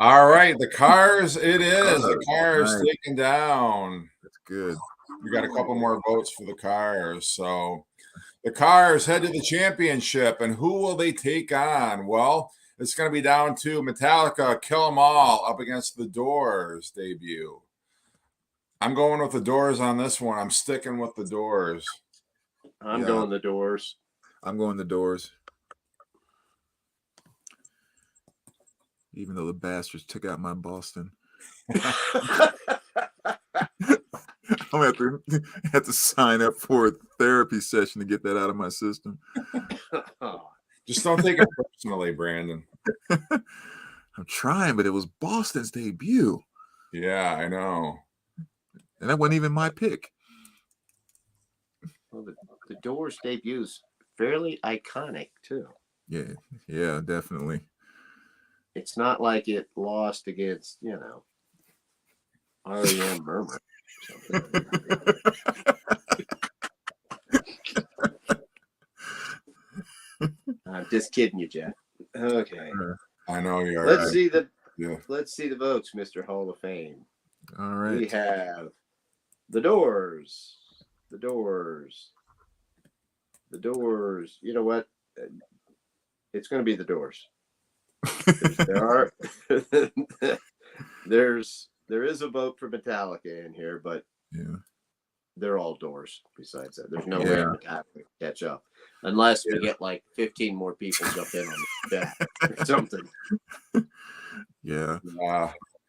All right, the Cars. It is the Cars nice. taken down. That's good. We got a couple more votes for the Cars. So the Cars head to the championship, and who will they take on? Well, it's going to be down to Metallica, Kill 'Em All, up against the Doors debut. I'm going with the Doors on this one. I'm sticking with the Doors. I'm going the Doors. I'm going the Doors. Even though the bastards took out my Boston. I'm going to have to sign up for a therapy session to get that out of my system. Just don't take it personally, Brandon. I'm trying, but it was Boston's debut. Yeah, I know. And that wasn't even my pick. Well, the Doors debut is fairly iconic, too. Yeah, definitely. It's not like it lost against, R.E.M. Murmur. I'm just kidding you, Jeff. Okay. I know you're Let's right. see Let's see the votes, Mr. Hall of Fame. All right. We have the Doors. The Doors. The Doors. You know what? It's going to be the Doors. There is a vote for Metallica in here, but they're all Doors. Besides that, there's no way Metallica can catch up unless we get like 15 more people jump in on that or something. Yeah.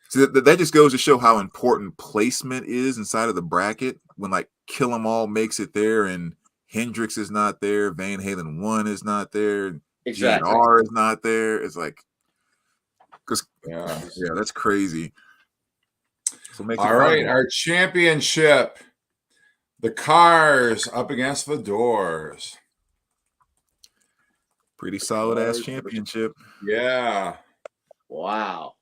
So that just goes to show how important placement is inside of the bracket. When like Kill 'Em All makes it there, and Hendrix is not there, Van Halen 1 is not there, Exactly. GNR is not there. It's like, because yeah, that's crazy. So all right, our championship, the Cars up against the Doors. Pretty solid ass championship. Yeah. Wow.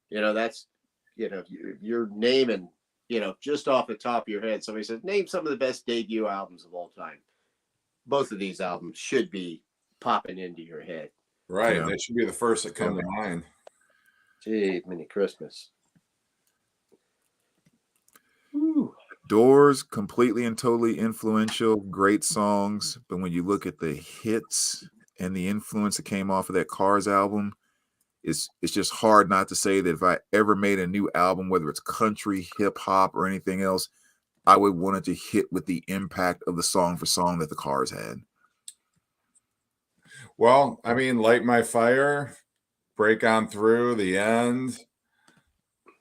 That's, you're naming, just off the top of your head, somebody says, name some of the best debut albums of all time. Both of these albums should be popping into your head. Right. Yeah. They should be the first that come to mind. Gee, mini Christmas. Woo. Doors, completely and totally influential, great songs. But when you look at the hits and the influence that came off of that Cars album, it's just hard not to say that if I ever made a new album, whether it's country, hip hop, or anything else, I would want it to hit with the impact of the song for song that the Cars had. Well, I mean, Light My Fire, Break On Through, The End.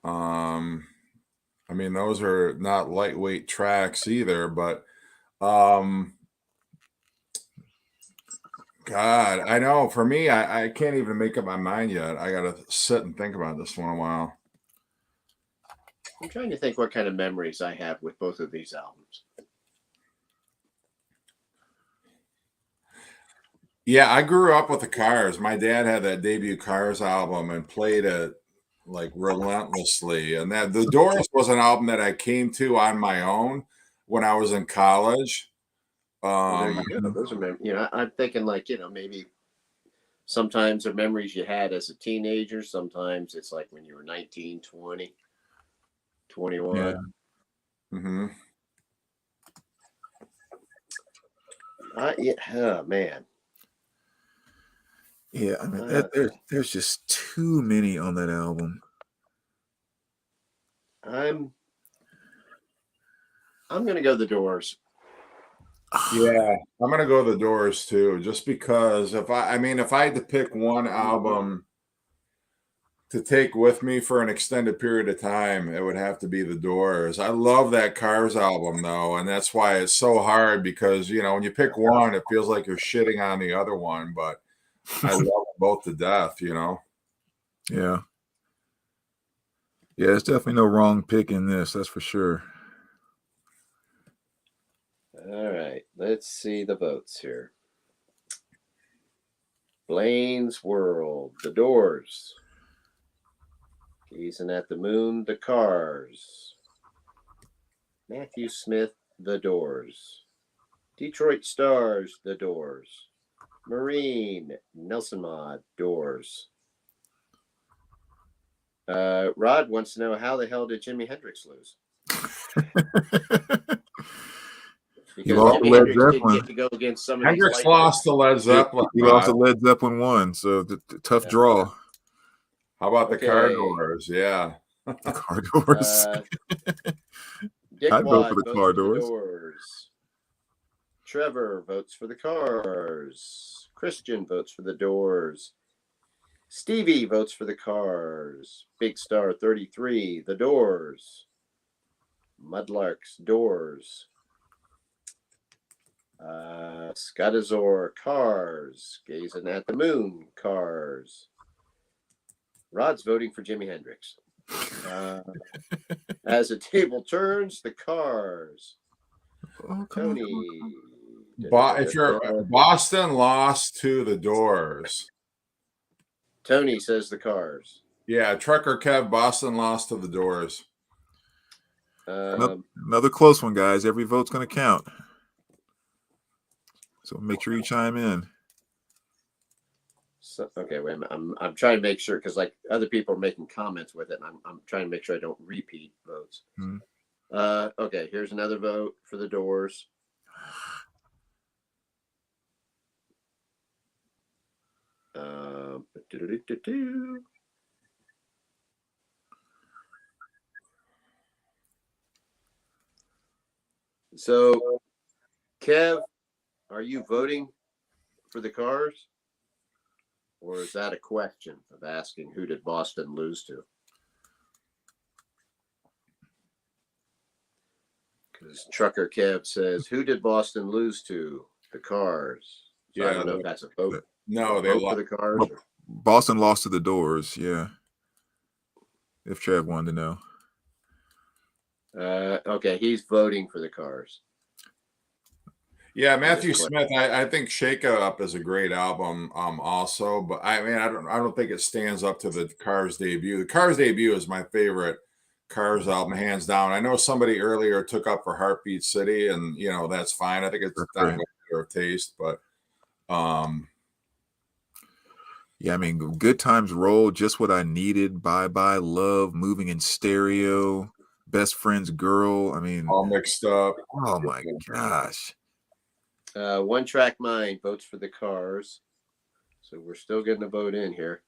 I mean, those are not lightweight tracks either, but God, I know. For me, I can't even make up my mind yet. I got to sit and think about this one a while. I'm trying to think what kind of memories I have with both of these albums. Yeah, I grew up with the Cars. My dad had that debut Cars album and played it like relentlessly. And that The Doors was an album that I came to on my own when I was in college. Well, there Um, you go. Those are I'm thinking like maybe sometimes they're memories you had as a teenager. Sometimes it's like when you were 19, 20, Yeah. 21. mhm. Yeah, oh man. Yeah, I mean Uh, there's just too many on that album. I'm I'm gonna go the Doors. Yeah, I'm gonna go The Doors too, just because I mean, if I had to pick one album to take with me for an extended period of time, it would have to be The Doors. I love that Cars album though, and that's why it's so hard because when you pick one, it feels like you're shitting on the other one, but I love them both to death. Yeah. Yeah, there's definitely no wrong pick in this, that's for sure. All right, let's see the votes here. Blaine's World, The Doors. Gazing at the Moon, The Cars. Matthew Smith, The Doors. Detroit Stars, The Doors. Marine, Nelson Mod, Doors. Rod wants to know how the hell did Jimi Hendrix lose? He Because lost to Jimi Led Hendrix didn't Zeppelin. get to go against some of these Hendrix lightweights. lost to Led He, Zeppelin, he lost to Rod. Led Zeppelin 1, so tough Yeah. draw. How about the Car Okay. Doors? Yeah. The car doors. Dick I'd vote for Wad the votes car for the doors. Doors. Trevor votes for the Cars. Christian votes for the Doors. Stevie votes for the Cars. Big Star 33, the Doors. Mudlarks, Doors. Scotazor, Cars. Gazing at the Moon, Cars. Rod's voting for Jimi Hendrix. As the table turns, the Cars. Oh, come on. Tony. If you're Boston lost to the Doors. Tony says the Cars. Yeah, Trucker Kev, Boston lost to the Doors. Another close one, guys. Every vote's going to count. So make sure you chime in. So, okay, wait a minute. I'm trying to make sure because like other people are making comments with it, and I'm trying to make sure I don't repeat votes. Hmm. Okay, here's another vote for the Doors. Do-do-do-do-do. So, Kev, are you voting for the Cars? Or is that a question of asking who did Boston lose to? Because Trucker Kev says, who did Boston lose to? The Cars. So I Yeah, don't know if that's a vote. no, A they vote for lost. the Cars. Or... Boston lost to the Doors, yeah. If Trev wanted to know. Okay, he's voting for the Cars. Yeah, Matthew Smith. I think Shake Up is a great album, also. But I mean, I don't think it stands up to the Cars debut. The Cars debut is my favorite Cars album, hands down. I know somebody earlier took up for Heartbeat City, and that's fine. I think it's That's not great. a matter of taste, but um, Yeah, I mean, Good Times Roll, Just What I Needed, Bye Bye Love, Moving in Stereo, Best Friend's Girl. I mean, all mixed up. oh my gosh. One Track Mind votes for the Cars. So we're still getting a vote in here.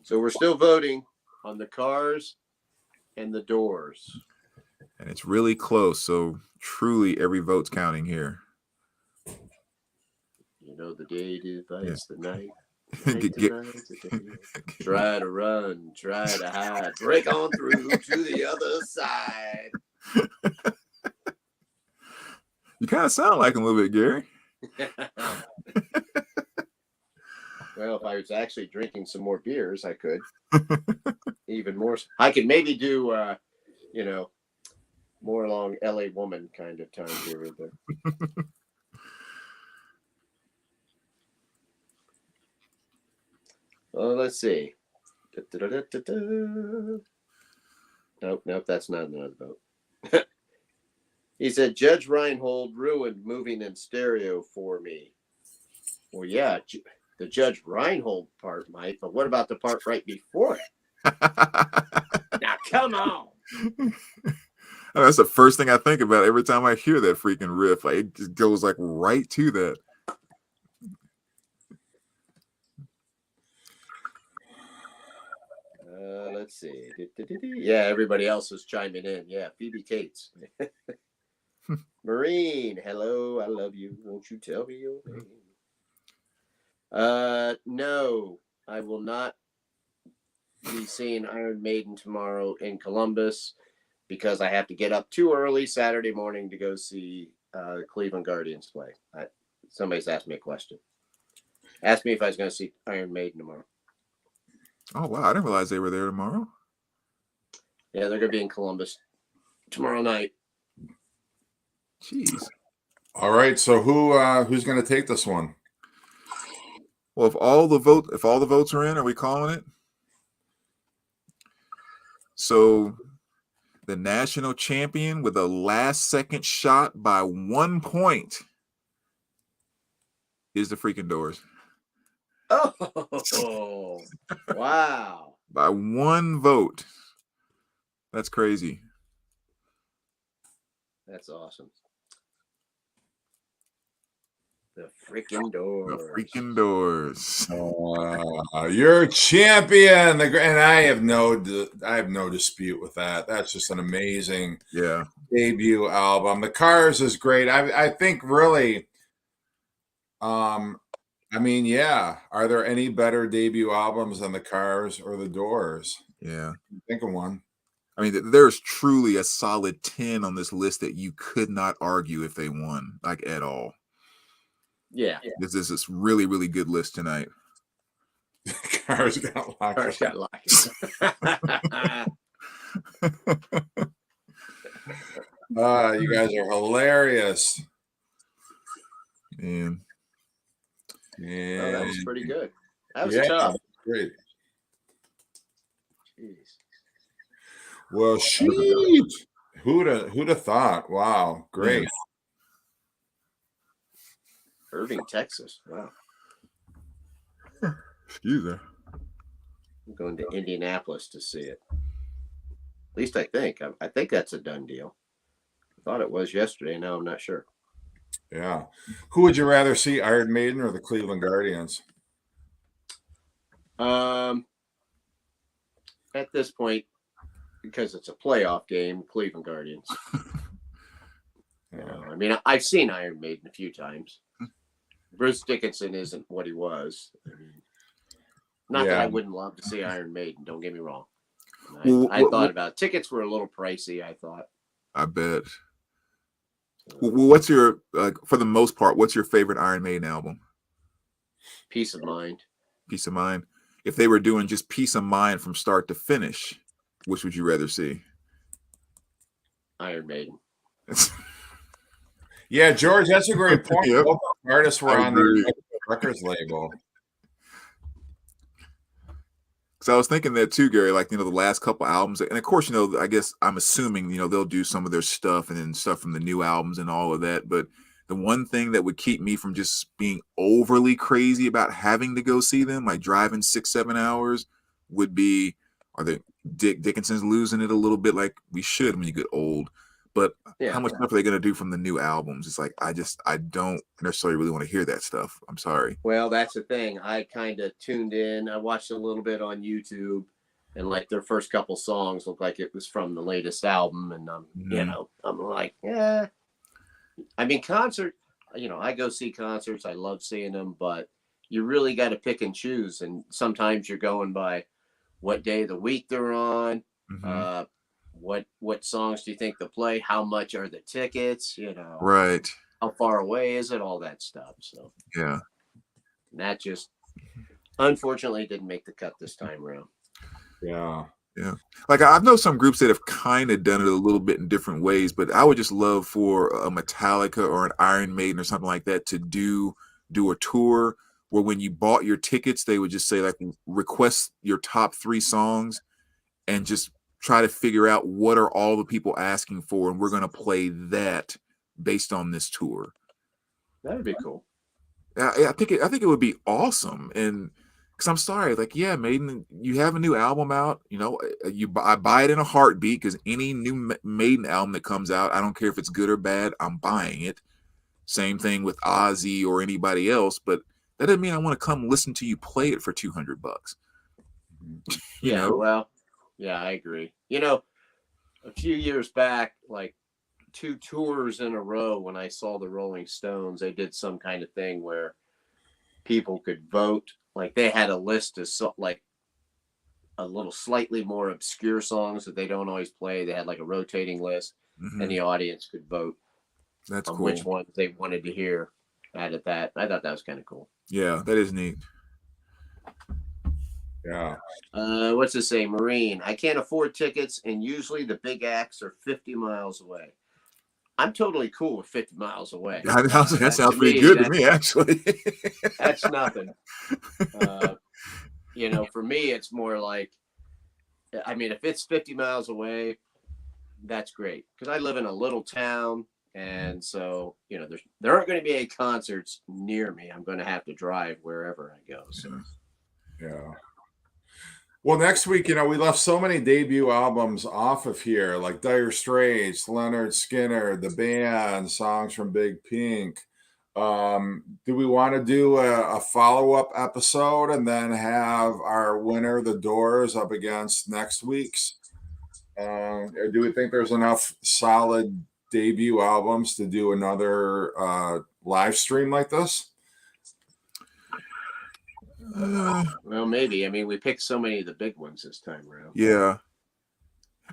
So we're still voting on the Cars and the Doors. And it's really close. So truly every vote's counting here. You know, the day divides the night. Get, get, Try to run, try to hide, break on through to the other side. You kind of sound like him a little bit, Gary. Well, if I was actually drinking some more beers, I could. Even more. I could maybe do, more along LA Woman kind of time period there. Well, let's see. Da-da-da-da-da. Nope, that's not another vote. He said Judge Reinhold ruined moving in stereo for me. Well, yeah, the Judge Reinhold part might, but what about the part right before it? Now, come on. That's the first thing I think about every time I hear that freaking riff. Like, it just goes like right to that. Let's see. Yeah, everybody else is chiming in. Yeah, Phoebe Cates. Marine, hello, I love you. Won't you tell me your name? No, I will not be seeing Iron Maiden tomorrow in Columbus because I have to get up too early Saturday morning to go see the Cleveland Guardians play. Somebody's asked me a question. Asked me if I was going to see Iron Maiden tomorrow. Oh, wow. I didn't realize they were there tomorrow. Yeah, they're going to be in Columbus tomorrow night. Jeez. All right. So who's going to take this one? Well, if all the votes are in, are we calling it? So the national champion with a last-second shot by 1 point is the freaking Doors. Oh, wow. By 1 vote. That's crazy. That's awesome. The freaking Doors. The freaking Doors. You're a champion, and I have no dispute with that. That's just an amazing debut album. The Cars is great. I think really, I mean, yeah. Are there any better debut albums than The Cars or The Doors? Yeah. Think of one. I mean, there's truly a solid 10 on this list that you could not argue if they won, like, at all. Yeah. This is this really, really good list tonight. Cars got locked. Cars got locked. You guys are hilarious. Man. Yeah. Oh, that was pretty good. That was tough. Great. Jeez. Well, shoot. Who'd have thought? Wow, great. Yeah. Irving, Texas. Wow. Excuse me. I'm going to Indianapolis to see it. At least I think. I think that's a done deal. I thought it was yesterday. Now I'm not sure. Yeah. Who would you rather see, Iron Maiden or the Cleveland Guardians? At this point, because it's a playoff game, Cleveland Guardians. I mean, I've seen Iron Maiden a few times. Bruce Dickinson isn't what he was. I mean, not that I wouldn't love to see Iron Maiden. Don't get me wrong. I thought about it. Tickets were a little pricey. I thought. I bet. Well, what's your for the most part? What's your favorite Iron Maiden album? Peace of Mind. Peace of Mind. If they were doing just Peace of Mind from start to finish, which would you rather see? Iron Maiden. Yeah, George, that's a great point. Yep. Both artists were on the records label. So I was thinking that too, Gary, like, the last couple albums. And of course, I guess I'm assuming, they'll do some of their stuff and then stuff from the new albums and all of that. But the one thing that would keep me from just being overly crazy about having to go see them, like driving 6-7 hours, would be, are the Dickinson's losing it a little bit like we should when you get old. But how much stuff are they going to do from the new albums? It's like, I don't necessarily really want to hear that stuff. I'm sorry. Well, that's the thing. I kind of tuned in. I watched a little bit on YouTube, and like their first couple songs looked like it was from the latest album. And I'm like, yeah. I mean, concert. I go see concerts. I love seeing them, but you really got to pick and choose. And sometimes you're going by what day of the week they're on. Mm-hmm. What songs do you think they'll play? How much are the tickets? Right. How far away is it? All that stuff. So yeah, and that just unfortunately didn't make the cut this time around. Yeah. Like, I've known some groups that have kind of done it a little bit in different ways, but I would just love for a Metallica or an Iron Maiden or something like that to do a tour where when you bought your tickets, they would just say like request your top 3 songs and just try to figure out what are all the people asking for, and we're going to play that based on this tour. That'd be cool. I think it would be awesome, and because I'm sorry, like Maiden, you have a new album out, I buy it in a heartbeat because any new Maiden album that comes out, I don't care if it's good or bad, I'm buying it. Same thing with Ozzy or anybody else, but that doesn't mean I want to come listen to you play it for $200. Yeah, well, yeah, I agree. A few years back, like 2 tours in a row, when I saw the Rolling Stones, they did some kind of thing where people could vote. Like they had a list of like a little slightly more obscure songs that they don't always play. They had like a rotating list, and the audience could vote. That's on cool. Which ones they wanted to hear out of that. I thought that was kind of cool. Yeah, that is neat. Yeah. What's it say? Marine. I can't afford tickets, and usually the big acts are 50 miles away. I'm totally cool with 50 miles away. That sounds pretty good to me, actually. That's nothing. For me, it's more like, I mean, if it's 50 miles away, that's great. Because I live in a little town, and so, there aren't going to be any concerts near me. I'm going to have to drive wherever I go. So. Yeah. Well, next week, we left so many debut albums off of here, like Dire Straits, Leonard Skinner, The Band, songs from Big Pink. Do we want to do a follow-up episode and then have our winner, The Doors, up against next week's? Or do we think there's enough solid debut albums to do another live stream like this? Well, maybe. I mean, we picked so many of the big ones this time around. Yeah,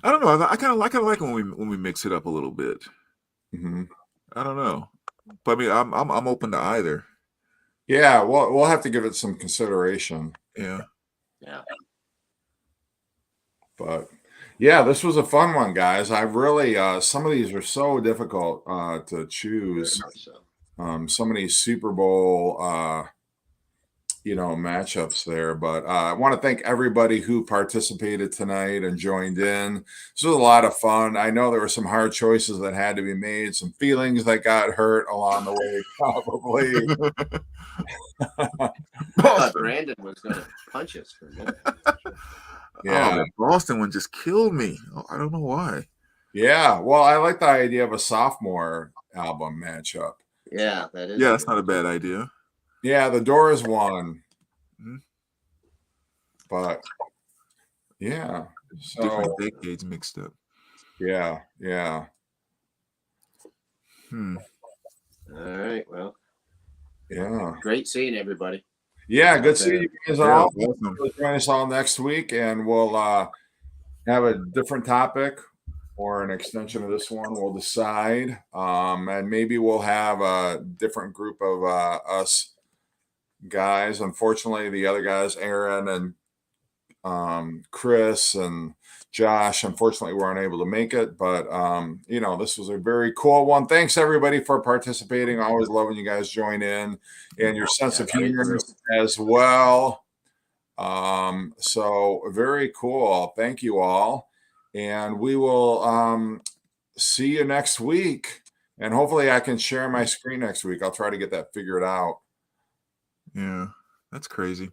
I don't know. I kind of like when we mix it up a little bit. Mm-hmm. I don't know, but I mean, I'm open to either. Yeah, we'll have to give it some consideration. Yeah. But yeah, this was a fun one, guys. I really some of these are so difficult to choose. So many Super Bowl matchups there. But I want to thank everybody who participated tonight and joined in. This was a lot of fun. I know there were some hard choices that had to be made, some feelings that got hurt along the way, probably. I thought Brandon was going to punch us for a minute. Yeah, that Boston one just killed me. I don't know why. Yeah, well, I like the idea of a sophomore album matchup. Yeah, that is. Yeah, that's not a bad idea. Yeah, The Doors won. Mm-hmm. But yeah, so different decades mixed up. Yeah. All right, well. Yeah. Great seeing everybody. Yeah, good seeing you guys all. Awesome. Join us all next week, and we'll have a different topic or an extension of this one. We'll decide, and maybe we'll have a different group of us guys. Unfortunately, the other guys, Aaron and Chris and Josh, unfortunately weren't able to make it, but this was a very cool one. Thanks everybody for participating. Always love when you guys join in, and your sense of humor as well. So very cool. Thank you all, and we will see you next week, and hopefully I can share my screen next week. I'll try to get that figured out. Yeah, that's crazy.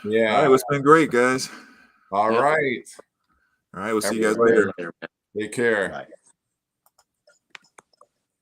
Yeah. All right, it's been great, guys. All right. All right, we'll see you guys later. Take care. Bye.